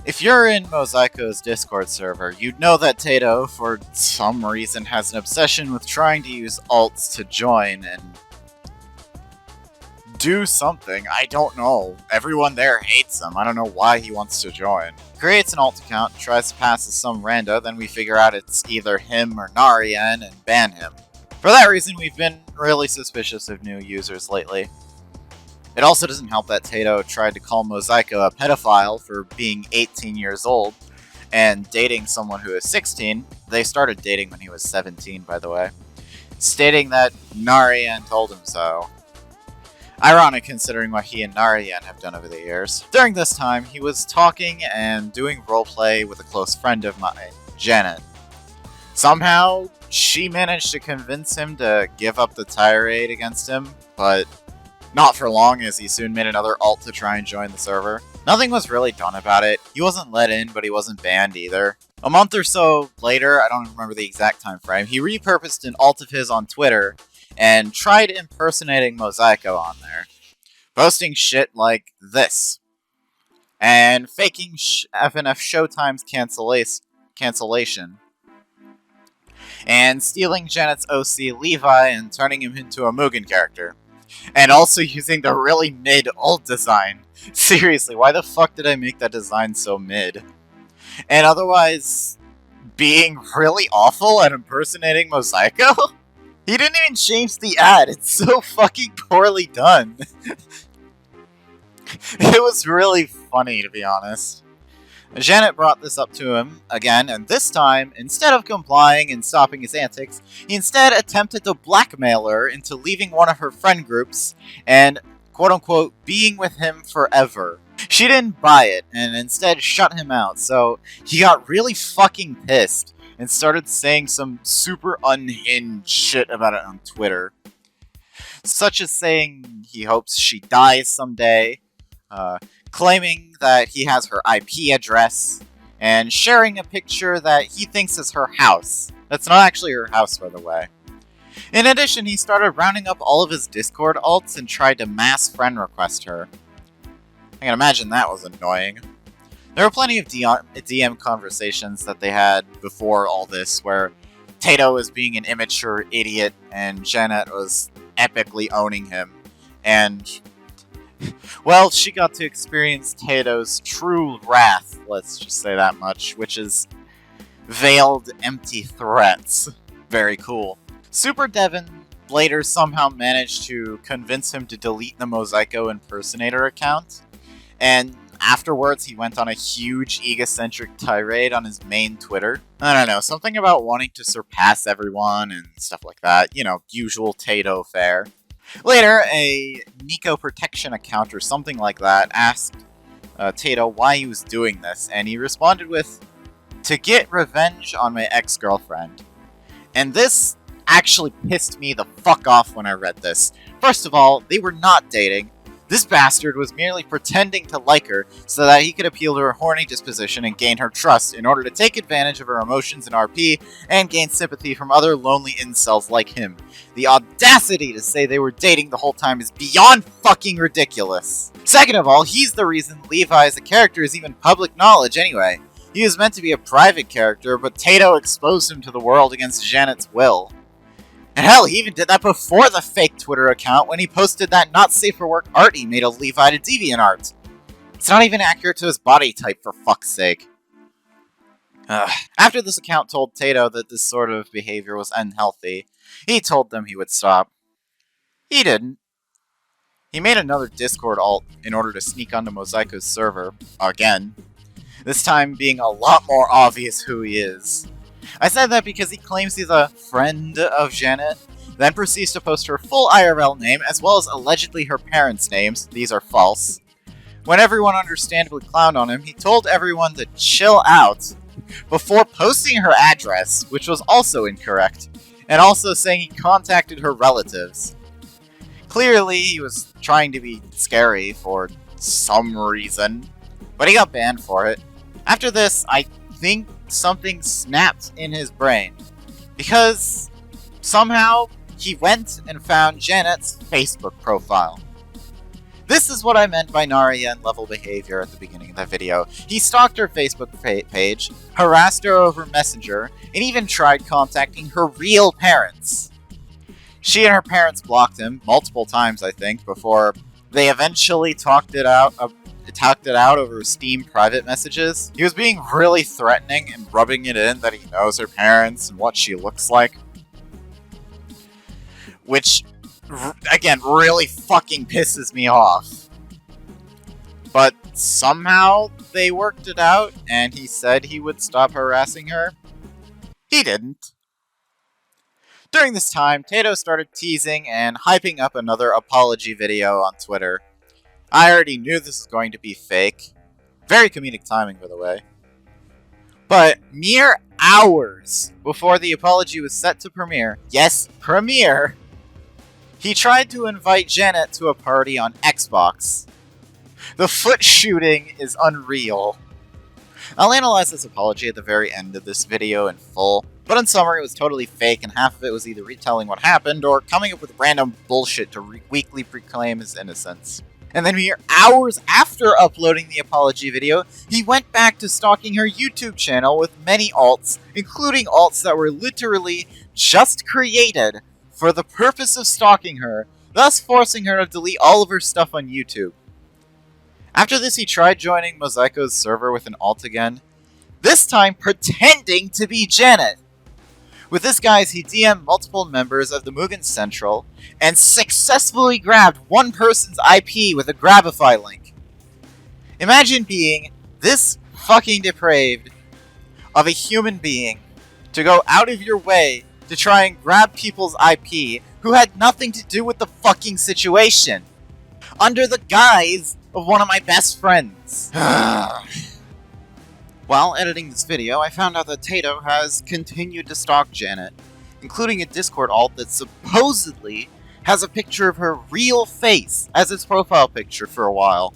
If you're in Mosaico's Discord server, you'd know that Taydo, for some reason, has an obsession with trying to use alts to join and do something. I don't know. Everyone there hates him. I don't know why he wants to join. Creates an alt account, tries to pass as some rando, then we figure out it's either him or Narian and ban him. For that reason, we've been really suspicious of new users lately. It also doesn't help that Taydo tried to call Mosaico a pedophile for being 18 years old and dating someone who is 16. They started dating when he was 17, by the way. Stating that Narian told him so. Ironic considering what he and Narian have done over the years. During this time, he was talking and doing roleplay with a close friend of mine, Janet. Somehow, she managed to convince him to give up the tirade against him, but not for long, as he soon made another alt to try and join the server. Nothing was really done about it. He wasn't let in, but he wasn't banned either. A month or so later, I don't remember the exact time frame, he repurposed an alt of his on Twitter and tried impersonating Mosaico on there. Posting shit like this. And faking FNF Showtime's cancellation. And stealing Janet's OC Levi and turning him into a Mugen character. And also using the really mid alt design. Seriously, why the fuck did I make that design so mid? And otherwise, being really awful at impersonating Mosaico? He didn't even change the ad, it's so fucking poorly done. It was really funny, to be honest. Janet brought this up to him again, and this time, instead of complying and stopping his antics, he instead attempted to blackmail her into leaving one of her friend groups and, quote-unquote, being with him forever. She didn't buy it, and instead shut him out, so he got really fucking pissed and started saying some super unhinged shit about it on Twitter. Such as saying he hopes she dies someday, claiming that he has her IP address, and sharing a picture that he thinks is her house. That's not actually her house, by the way. In addition, he started rounding up all of his Discord alts and tried to mass friend request her. I can imagine that was annoying. There were plenty of DM conversations that they had before all this, where Taydo was being an immature idiot and Janet was epically owning him. And, well, she got to experience Taydo's true wrath, let's just say that much, which is veiled, empty threats. Very cool. Super Devin later somehow managed to convince him to delete the Mosaico impersonator account, and afterwards, he went on a huge egocentric tirade on his main Twitter. I don't know, something about wanting to surpass everyone and stuff like that. You know, usual Taydo fare. Later, a Nico Protection account or something like that asked Taydo why he was doing this, and he responded with, "To get revenge on my ex-girlfriend." And this actually pissed me the fuck off when I read this. First of all, they were not dating. This bastard was merely pretending to like her so that he could appeal to her horny disposition and gain her trust in order to take advantage of her emotions in RP and gain sympathy from other lonely incels like him. The audacity to say they were dating the whole time is beyond fucking ridiculous. Second of all, he's the reason Levi as a character is even public knowledge anyway. He was meant to be a private character, but Taydo exposed him to the world against Janet's will. And hell, he even did that before the fake Twitter account when he posted that not safe for work art he made of Levi to DeviantArt. It's not even accurate to his body type, for fuck's sake. After this account told Taydo that this sort of behavior was unhealthy, he told them he would stop. He didn't. He made another Discord alt in order to sneak onto Mosaico's server, again. This time being a lot more obvious who he is. I said that because he claims he's a friend of Janet, then proceeds to post her full IRL name as well as allegedly her parents' names. These are false. When everyone understandably clowned on him, he told everyone to chill out before posting her address, which was also incorrect, and also saying he contacted her relatives. Clearly, he was trying to be scary for some reason, but he got banned for it. After this, I think something snapped in his brain, because somehow he went and found Janet's Facebook profile. This is what I meant by Narayan level behavior at the beginning of the video. He stalked her Facebook page, harassed her over Messenger, and even tried contacting her real parents. She and her parents blocked him multiple times, I think, before they eventually talked it out over Steam private messages. He was being really threatening and rubbing it in that he knows her parents and what she looks like. Which, again, really fucking pisses me off. But somehow they worked it out, and he said he would stop harassing her. He didn't. During this time, Taydo started teasing and hyping up another apology video on Twitter. I already knew this was going to be fake. Very comedic timing, by the way. But mere hours before the apology was set to premiere, yes, premiere, he tried to invite Janet to a party on Xbox. The foot shooting is unreal. I'll analyze this apology at the very end of this video in full, but in summary it was totally fake and half of it was either retelling what happened or coming up with random bullshit to weakly proclaim his innocence. And then mere hours after uploading the apology video, he went back to stalking her YouTube channel with many alts, including alts that were literally just created for the purpose of stalking her, thus forcing her to delete all of her stuff on YouTube. After this, he tried joining Mosaico's server with an alt again, this time pretending to be Janet. With this guise, he DM'd multiple members of the MUGEN Central and successfully grabbed one person's IP with a Grabify link. Imagine being this fucking depraved of a human being to go out of your way to try and grab people's IP who had nothing to do with the fucking situation, under the guise of one of my best friends. While editing this video, I found out that Taydo has continued to stalk Janet, including a Discord alt that supposedly has a picture of her real face as its profile picture for a while.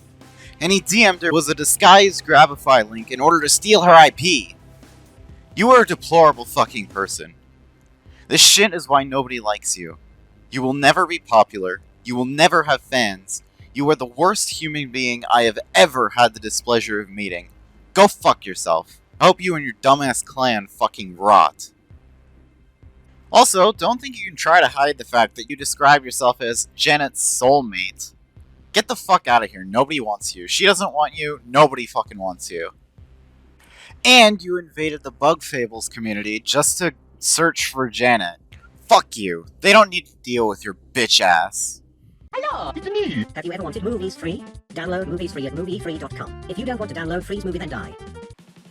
And he DM'd her was a disguised Grabify link in order to steal her IP. You are a deplorable fucking person. This shit is why nobody likes you. You will never be popular. You will never have fans. You are the worst human being I have ever had the displeasure of meeting. Go fuck yourself. I hope you and your dumbass clan fucking rot. Also, don't think you can try to hide the fact that you describe yourself as Janet's soulmate. Get the fuck out of here. Nobody wants you. She doesn't want you. Nobody fucking wants you. And you invaded the Bug Fables community just to search for Janet. Fuck you. They don't need to deal with your bitch ass. Hello, it's me! Have you ever wanted movies free? Download movies free at moviefree.com. If you don't want to download Free's movie, then die.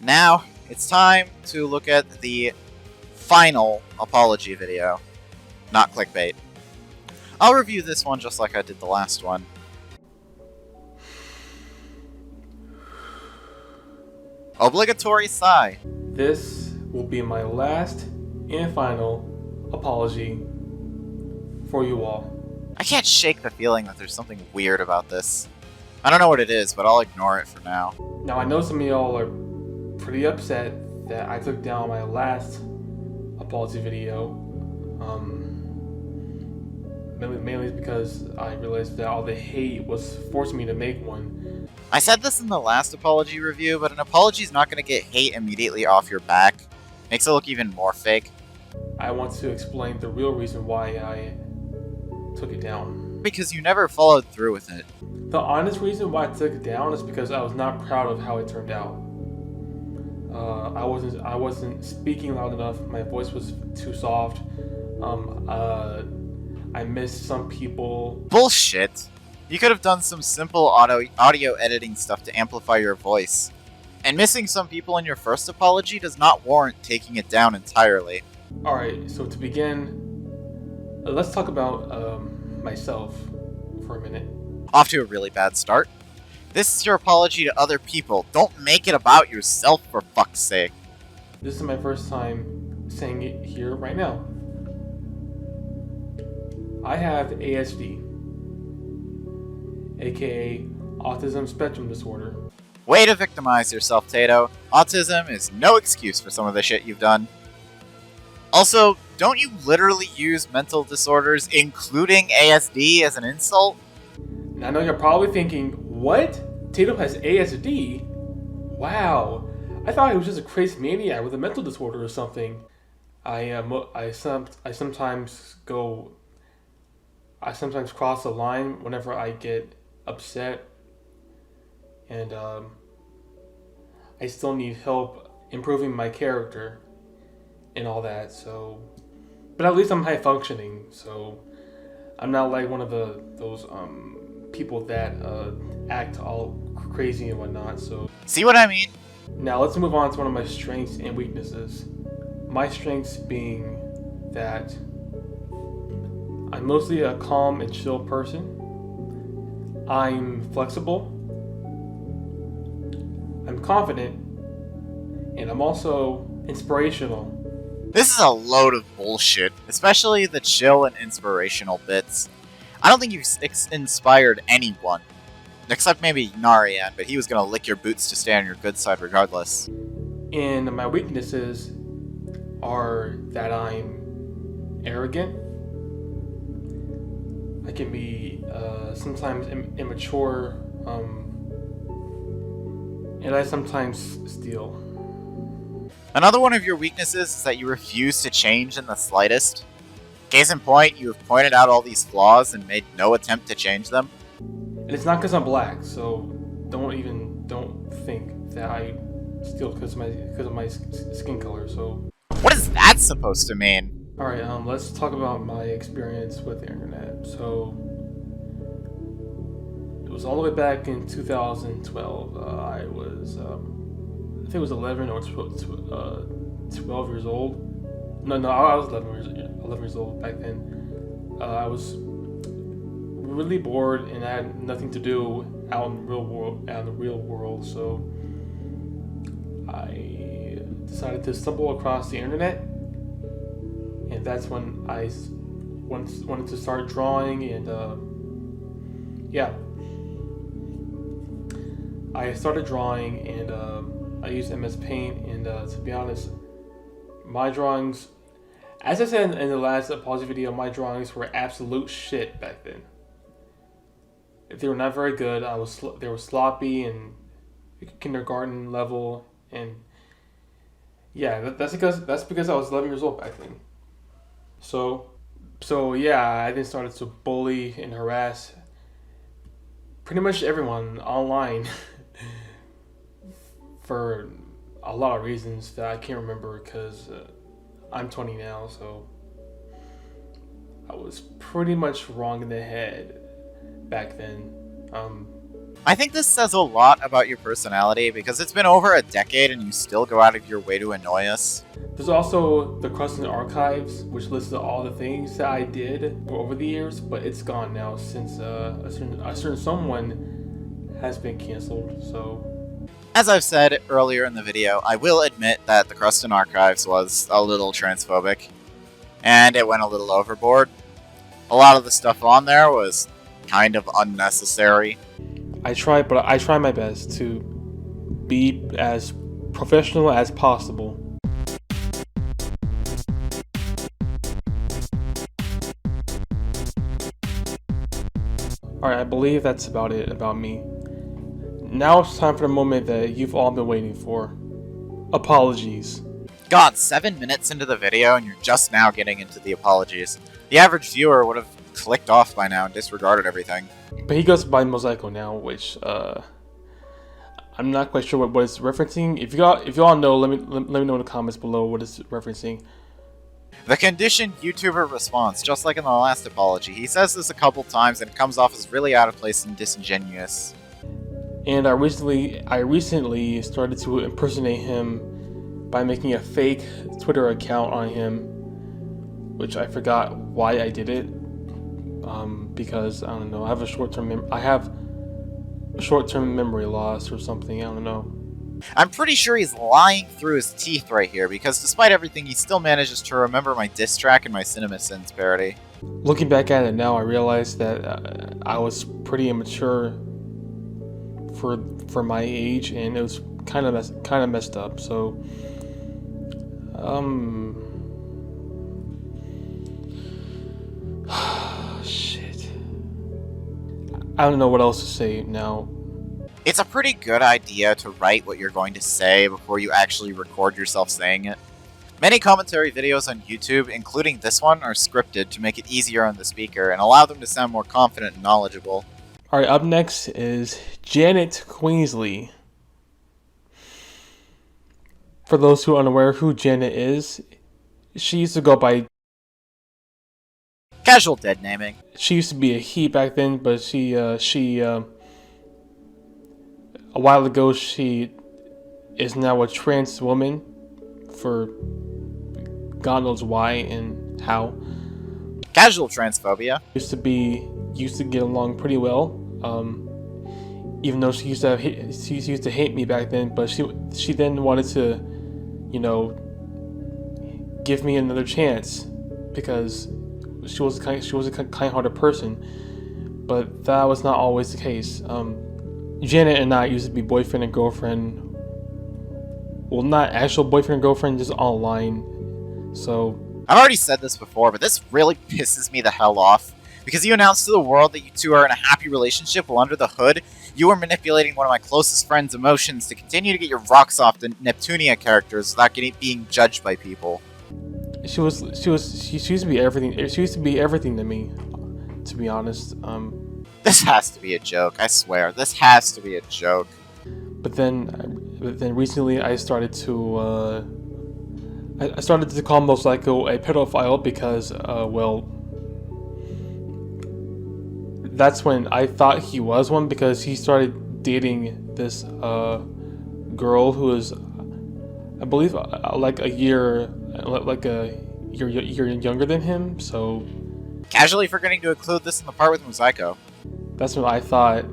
Now, it's time to look at the final apology video. Not clickbait. I'll review this one just like I did the last one. Obligatory sigh. This will be my last and final apology for you all. I can't shake the feeling that there's something weird about this. I don't know what it is, but I'll ignore it for now. Now, I know some of y'all are pretty upset that I took down my last apology video. Mainly because I realized that all the hate was forcing me to make one. I said this in the last apology review, but an apology's not going to get hate immediately off your back. Makes it look even more fake. I want to explain the real reason why I took it down. Because you never followed through with it. The honest reason why I took it down is because I was not proud of how it turned out. I wasn't speaking loud enough. My voice was too soft. I missed some people. Bullshit! You could have done some simple audio editing stuff to amplify your voice. And missing some people in your first apology does not warrant taking it down entirely. Alright, so to begin, let's talk about myself for a minute. Off to a really bad start. This is your apology to other people. Don't make it about yourself, for fuck's sake. This is my first time saying it here right now. I have ASD, aka Autism Spectrum Disorder. Way to victimize yourself, Taydo. Autism is no excuse for some of the shit you've done. Also, don't you literally use mental disorders, including ASD, as an insult? Now, I know you're probably thinking, what? Taydo has ASD? Wow, I thought he was just a crazy maniac with a mental disorder or something. I sometimes cross the line whenever I get upset, and I still need help improving my character and all that. So, but at least I'm high functioning, so I'm not like one of those people that act all crazy and whatnot. So, see what I mean? now let's move on to one of my strengths and weaknesses. My strengths being that I'm mostly a calm and chill person. I'm flexible. I'm confident. And I'm also inspirational. This is a load of bullshit, especially the chill and inspirational bits. I don't think you've inspired anyone. Except maybe Narian, but he was gonna lick your boots to stay on your good side regardless. And my weaknesses are that I'm arrogant. I can be sometimes immature, and I sometimes steal. Another one of your weaknesses is that you refuse to change in the slightest. Case in point, you have pointed out all these flaws and made no attempt to change them. And it's not because I'm black, so don't think that I steal because of my skin color. So what is that supposed to mean? all right, let's talk about my experience with the internet. So it was all the way back in 2012. I think it was 11 or 12 years old. No, I was 11 years old back then. I was really bored and I had nothing to do out in the real world, so I decided to stumble across the internet, and that's when I wanted to start drawing. And yeah, I started drawing, and I used MS Paint, and to be honest, my drawings, as I said in the last apology video, my drawings were absolute shit back then. They were not very good. They were sloppy and kindergarten level, and yeah, that's because I was 11 years old back then. So yeah, I then started to bully and harass pretty much everyone online for a lot of reasons that I can't remember, because I'm 20 now, so I was pretty much wrong in the head back then. I think this says a lot about your personality, because it's been over a decade and you still go out of your way to annoy us. There's also the Crusted Archives, which lists all the things that I did over the years, but it's gone now since a certain someone has been canceled. So, as I've said earlier in the video, I will admit that the Crusted Archives was a little transphobic, and it went a little overboard. A lot of the stuff on there was kind of unnecessary. I try my best to be as professional as possible. Alright, I believe that's about it about me. Now it's time for the moment that you've all been waiting for. Apologies. God, 7 minutes into the video and you're just now getting into the apologies. The average viewer would have clicked off by now and disregarded everything. But he goes by Mosaico now, which I'm not quite sure what it's referencing. If you all know, let me know in the comments below what it's referencing. The conditioned YouTuber response, just like in the last apology. He says this a couple times and it comes off as really out of place and disingenuous. And I recently started to impersonate him by making a fake Twitter account on him, which I forgot why I did it. Because I don't know, I have short-term memory loss or something. I don't know. I'm pretty sure he's lying through his teeth right here, because despite everything, he still manages to remember my diss track and my CinemaSins parody. Looking back at it now, I realized that I was pretty immature for my age, and it was kind of messed up. So, shit. I don't know what else to say now. It's a pretty good idea to write what you're going to say before you actually record yourself saying it. Many commentary videos on YouTube, including this one, are scripted to make it easier on the speaker and allow them to sound more confident and knowledgeable. Alright, up next is Janet Queensley. For those who are unaware who Janet is, she used to go by casual dead naming. She used to be a he back then, but a while ago, she is now a trans woman for God knows why and how. Casual transphobia. Used to get along pretty well. Even though she used to hate me back then, but she then wanted to, you know, give me another chance because she was a kind-hearted person. But that was not always the case. Janet and I used to be boyfriend and girlfriend. Well, not actual boyfriend and girlfriend, just online. So I've already said this before, but this really pisses me the hell off. Because you announced to the world that you two are in a happy relationship while under the hood, you were manipulating one of my closest friends' emotions to continue to get your Rocksoft and Neptunia characters without being judged by people. She used to be everything. She used to be everything to me, to be honest. This has to be a joke, I swear. This has to be a joke. But then recently I started to call Mosaico a pedophile because, well, that's when I thought he was one, because he started dating this girl who was, I believe, like a year younger than him. So casually forgetting to include this in the part with Mosaico. That's when I thought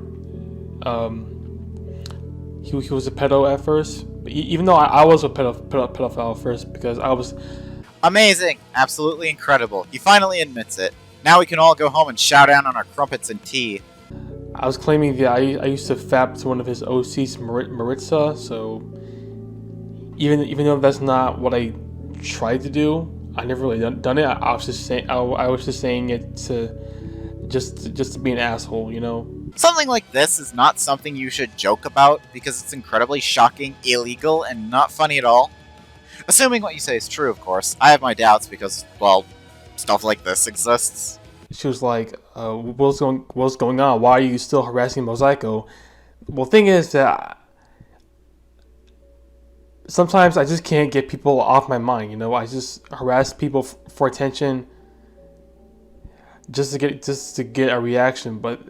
he was a pedo at first, even though I was a pedophile first, because I was... Amazing! Absolutely incredible. He finally admits it. Now we can all go home and shout out on our crumpets and tea. I was claiming that I used to fap to one of his OCs, Maritza, so even though that's not what I tried to do, I never really done it. I was just saying it to just to be an asshole, you know. Something like this is not something you should joke about because it's incredibly shocking, illegal, and not funny at all. Assuming what you say is true, of course. I have my doubts because, well, stuff like this exists. She was like, what's going on? Why are you still harassing Mosaico? Well, thing is that sometimes I just can't get people off my mind, you know. I just harass people for attention, just to get a reaction. But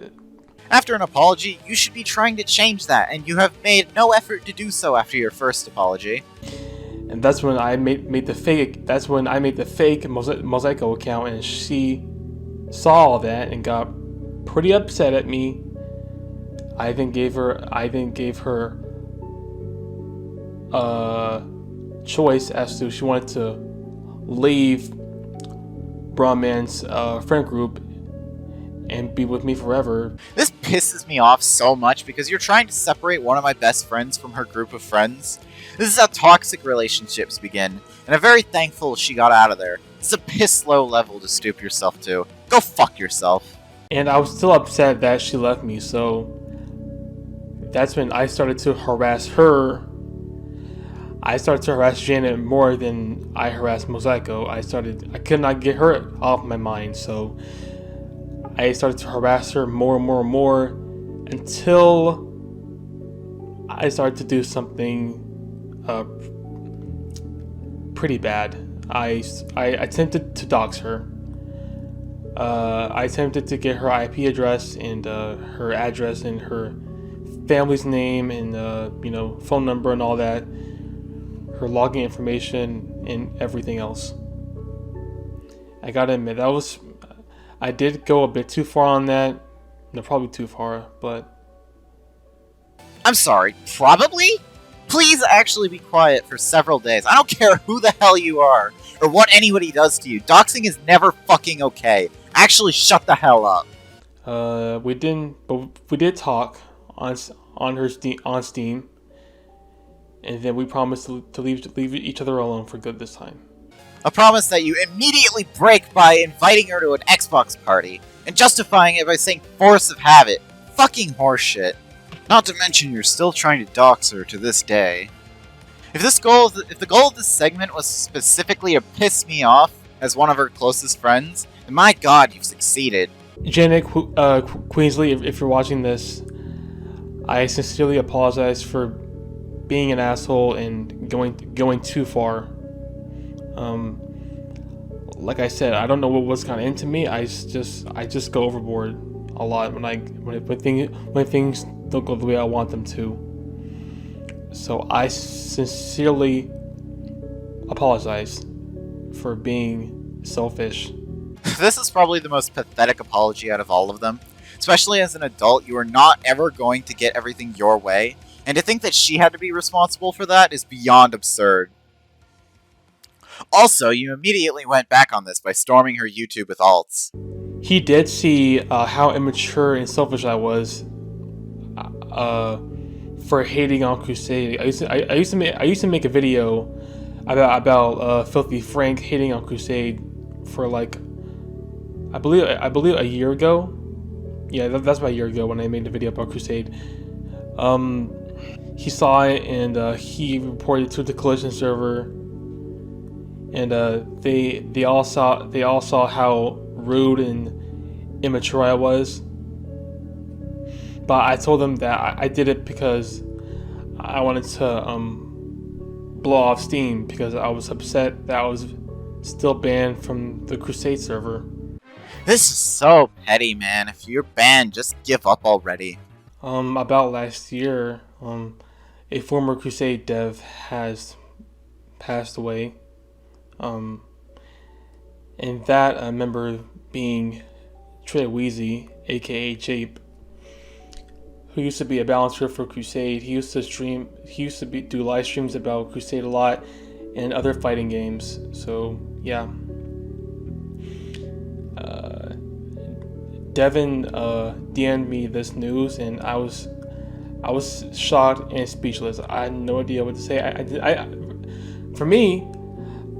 after an apology, you should be trying to change that, and you have made no effort to do so after your first apology. And that's when I made the fake. That's when I made the fake Mosaico account, and she saw all that and got pretty upset at me. I then gave her choice as to she wanted to leave Brahman's friend group and be with me forever. This pisses me off so much because you're trying to separate one of my best friends from her group of friends. This is how toxic relationships begin, and I'm very thankful she got out of there. It's a piss low level to stoop yourself to. Go fuck yourself. And I was still upset that she left me, so that's when I started to harass her. I started to harass Janet more than I harassed Mosaico. I could not get her off my mind, so I started to harass her more and more and more until I started to do something pretty bad. I attempted to dox her. I attempted to get her IP address and her address and her family's name and phone number and all that, her login information and everything else. I gotta admit, I did go a bit too far on that. No, probably too far, but I'm sorry, probably? Please actually be quiet for several days. I don't care who the hell you are, or what anybody does to you. Doxing is never fucking okay. Actually, shut the hell up. We did talk on Steam, and then we promised to leave each other alone for good this time. A promise that you immediately break by inviting her to an Xbox party, and justifying it by saying force of habit. Fucking horseshit. Not to mention you're still trying to dox her to this day. If the goal of this segment was specifically to piss me off as one of her closest friends, then my god, you've succeeded. Janet Queensley, if you're watching this, I sincerely apologize for being an asshole and going too far. Like I said, I don't know what was kind of into me. I just go overboard a lot when things don't go the way I want them to. So I sincerely apologize for being selfish. This is probably the most pathetic apology out of all of them. Especially as an adult, you are not ever going to get everything your way, and to think that she had to be responsible for that is beyond absurd. Also, you immediately went back on this by storming her YouTube with alts. He did see how immature and selfish I was for hating on Crusade. I used to make a video about Filthy Frank hating on Crusade for like I believe a year ago. Yeah, that's about a year ago when I made the video about Crusade. He saw it and he reported to the collision server, and they all saw how rude and immature I was. But I told them that I did it because I wanted to blow off steam because I was upset that I was still banned from the Crusade server. This is so petty, man. If you're banned, just give up already. About last year, a former Crusade dev has passed away. And that member being Trey Weezy, aka Jape, who used to be a balancer for Crusade. He used to do live streams about Crusade a lot and other fighting games. So yeah. Devin DM'd me this news, and I was shocked and speechless. I had no idea what to say. For me,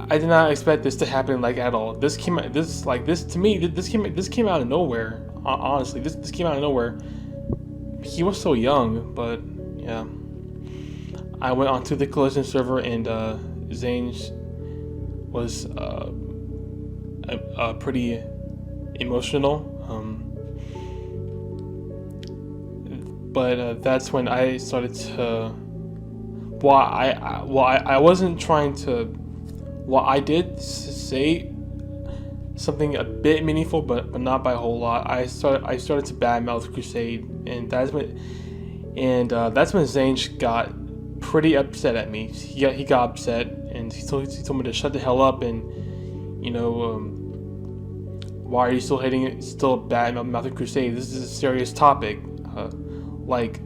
I did not expect this to happen like at all. This came out of nowhere. Honestly, this came out of nowhere. He was so young, but yeah. I went onto the collision server, and Zane was pretty emotional. But that's when I started to. I wasn't trying to. Well, I did say something a bit meaningful, but not by a whole lot. I started to badmouth Crusade, and that's when Zane got pretty upset at me. He got upset, and he told me to shut the hell up, and why are you still badmouthing Crusade? This is a serious topic. Like,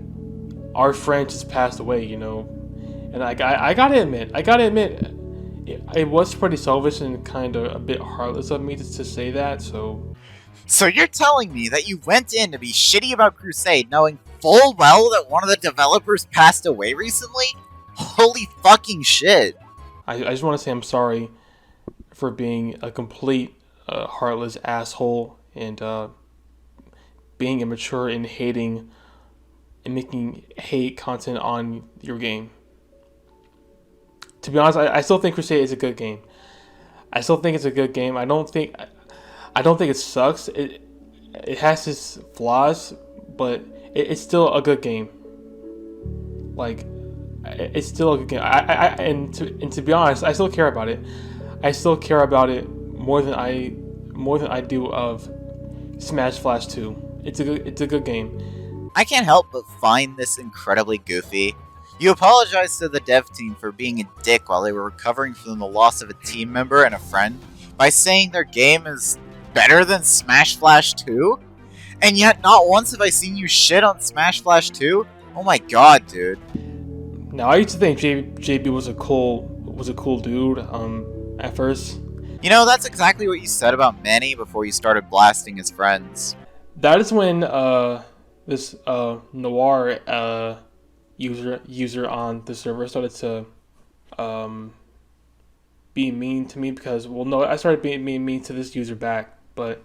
our friend just passed away, and I gotta admit, it was pretty selfish and kind of a bit heartless of me to say that. So So you're telling me that you went in to be shitty about Crusade knowing full well that one of the developers passed away recently? Holy fucking shit. I just want to say I'm sorry for being a complete heartless asshole and being immature and hating and making hate content on your game. To be honest, I still think Crusade is a good game. I still think it's a good game. I don't think it sucks. It has its flaws, but it's still a good game. Like, it's still a good game. And to be honest, I still care about it. I still care about it more than I do of Smash Flash 2. It's a good game. I can't help but find this incredibly goofy. You apologized to the dev team for being a dick while they were recovering from the loss of a team member and a friend by saying their game is better than Smash Flash 2? And yet not once have I seen you shit on Smash Flash 2? Oh my god, dude. Now, I used to think JB was a cool dude at first. You know, that's exactly what you said about Manny before you started blasting his friends. That is when this Noir user on the server started to be mean to me because, well, no, I started being mean to this user back, but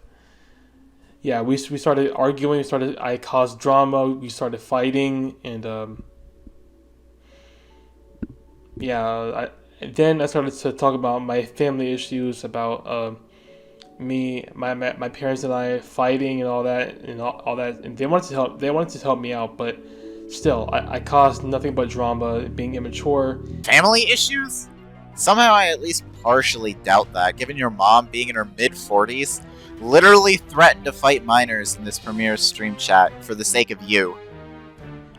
yeah, we started arguing. I caused drama. We started fighting, and yeah, then I started to talk about my family issues, about my parents and I fighting and all that, and they wanted to help me out, but still, I caused nothing but drama, being immature. Family issues? Somehow I at least partially doubt that, given your mom, being in her mid-40s, literally threatened to fight minors in this premiere stream chat for the sake of you.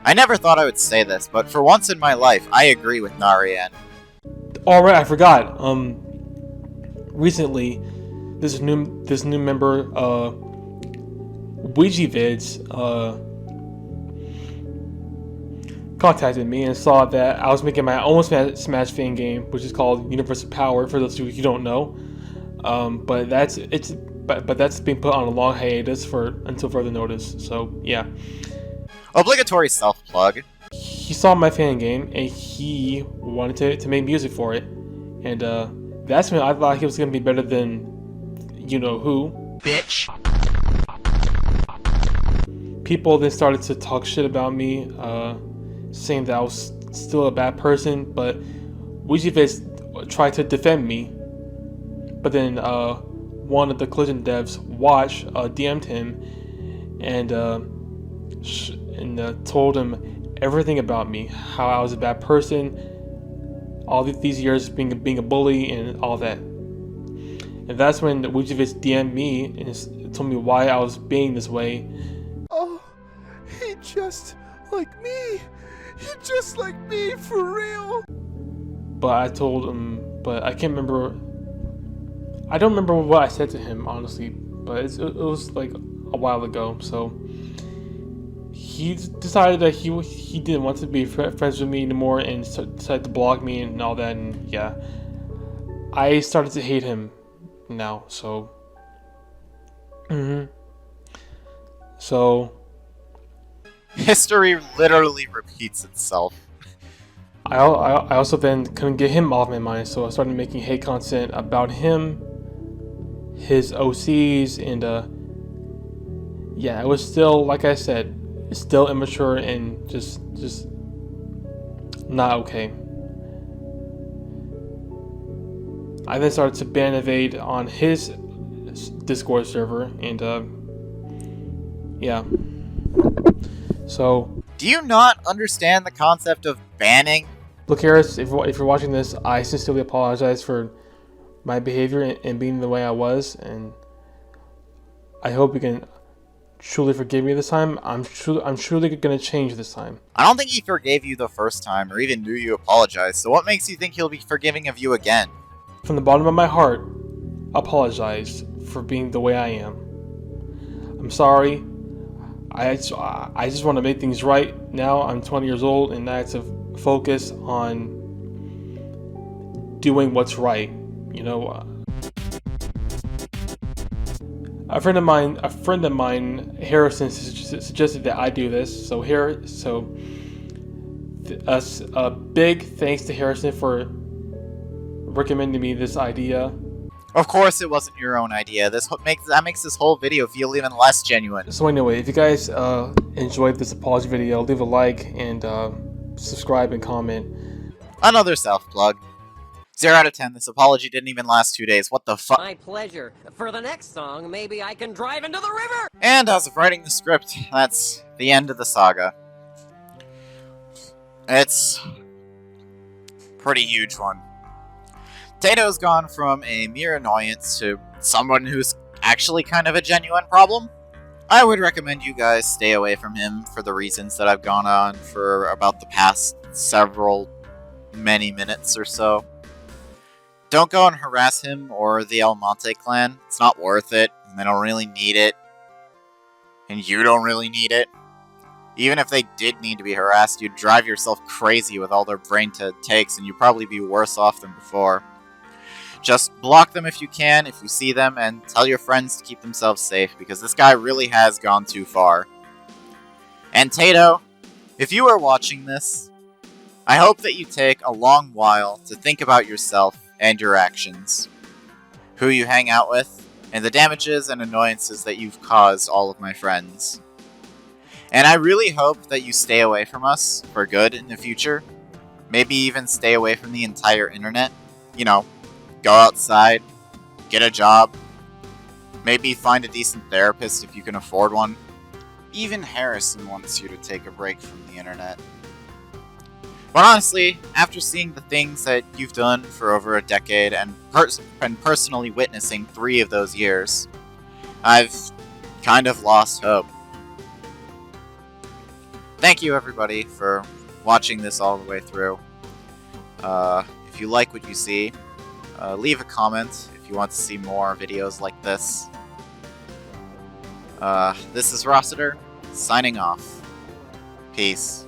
I never thought I would say this, but for once in my life, I agree with Narian. Alright, I forgot. Recently, this new member, Ouija Vids, contacted me and saw that I was making my own Smash fan game, which is called Universe of Power, for those of you who don't know. But that's being put on a long hiatus until further notice. So yeah. Obligatory self-plug. He saw my fan game and he wanted to make music for it, and that's when I thought he was gonna be better than you know who. Bitch. People then started to talk shit about me, saying that I was still a bad person, but Ouija tried to defend me. But then one of the Collision devs, Watch, DM'd him and told him everything about me, how I was a bad person, all these years being a bully and all that. And that's when Ouija DM'd me and told me why I was being this way. Oh, he just like me. He just like me, for real. But I told him, but I can't remember. I don't remember what I said to him, honestly. But it was like a while ago. So he decided that he didn't want to be friends with me anymore and decided to block me and all that. And yeah, I started to hate him now. So, so. History literally repeats itself. I also then couldn't get him off my mind, so I started making hate content about him, his OCs, and yeah, it was still, like I said, it's still immature and just not okay. I then started to ban evade on his Discord server, and yeah. So, do you not understand the concept of banning? Look, Harris, if you're watching this, I sincerely apologize for my behavior and being the way I was, and I hope you can truly forgive me this time. I'm truly gonna change this time. I don't think he forgave you the first time, or even knew you apologized, so what makes you think he'll be forgiving of you again? From the bottom of my heart, apologize for being the way I am. I'm sorry. I just want to make things right now. I'm 20 years old and I have to focus on doing what's right. You know, A friend of mine, Harrison, suggested that I do this. So a big thanks to Harrison for recommending me this idea. Of course, it wasn't your own idea. That makes this whole video feel even less genuine. So anyway, if you guys enjoyed this apology video, leave a like and subscribe and comment. Another self-plug. 0 out of 10. This apology didn't even last 2 days. What the fuck? My pleasure. For the next song, maybe I can drive into the river! And as of writing the script, that's the end of the saga. It's a pretty huge one. Taydo's gone from a mere annoyance to someone who's actually kind of a genuine problem. I would recommend you guys stay away from him for the reasons that I've gone on for about the past many minutes or so. Don't go and harass him or the Elmonte Clan. It's not worth it, and they don't really need it. And you don't really need it. Even if they did need to be harassed, you'd drive yourself crazy with all their brain takes, and you'd probably be worse off than before. Just block them if you can, if you see them, and tell your friends to keep themselves safe, because this guy really has gone too far. And Taydo, if you are watching this, I hope that you take a long while to think about yourself and your actions, who you hang out with, and the damages and annoyances that you've caused all of my friends. And I really hope that you stay away from us for good in the future. Maybe even stay away from the entire internet. You know, go outside, get a job, maybe find a decent therapist if you can afford one. Even Harrison wants you to take a break from the internet. But honestly, after seeing the things that you've done for over a decade and personally witnessing 3 of those years, I've kind of lost hope. Thank you everybody for watching this all the way through. If you like what you see, leave a comment if you want to see more videos like this. This is Rossiter, signing off. Peace.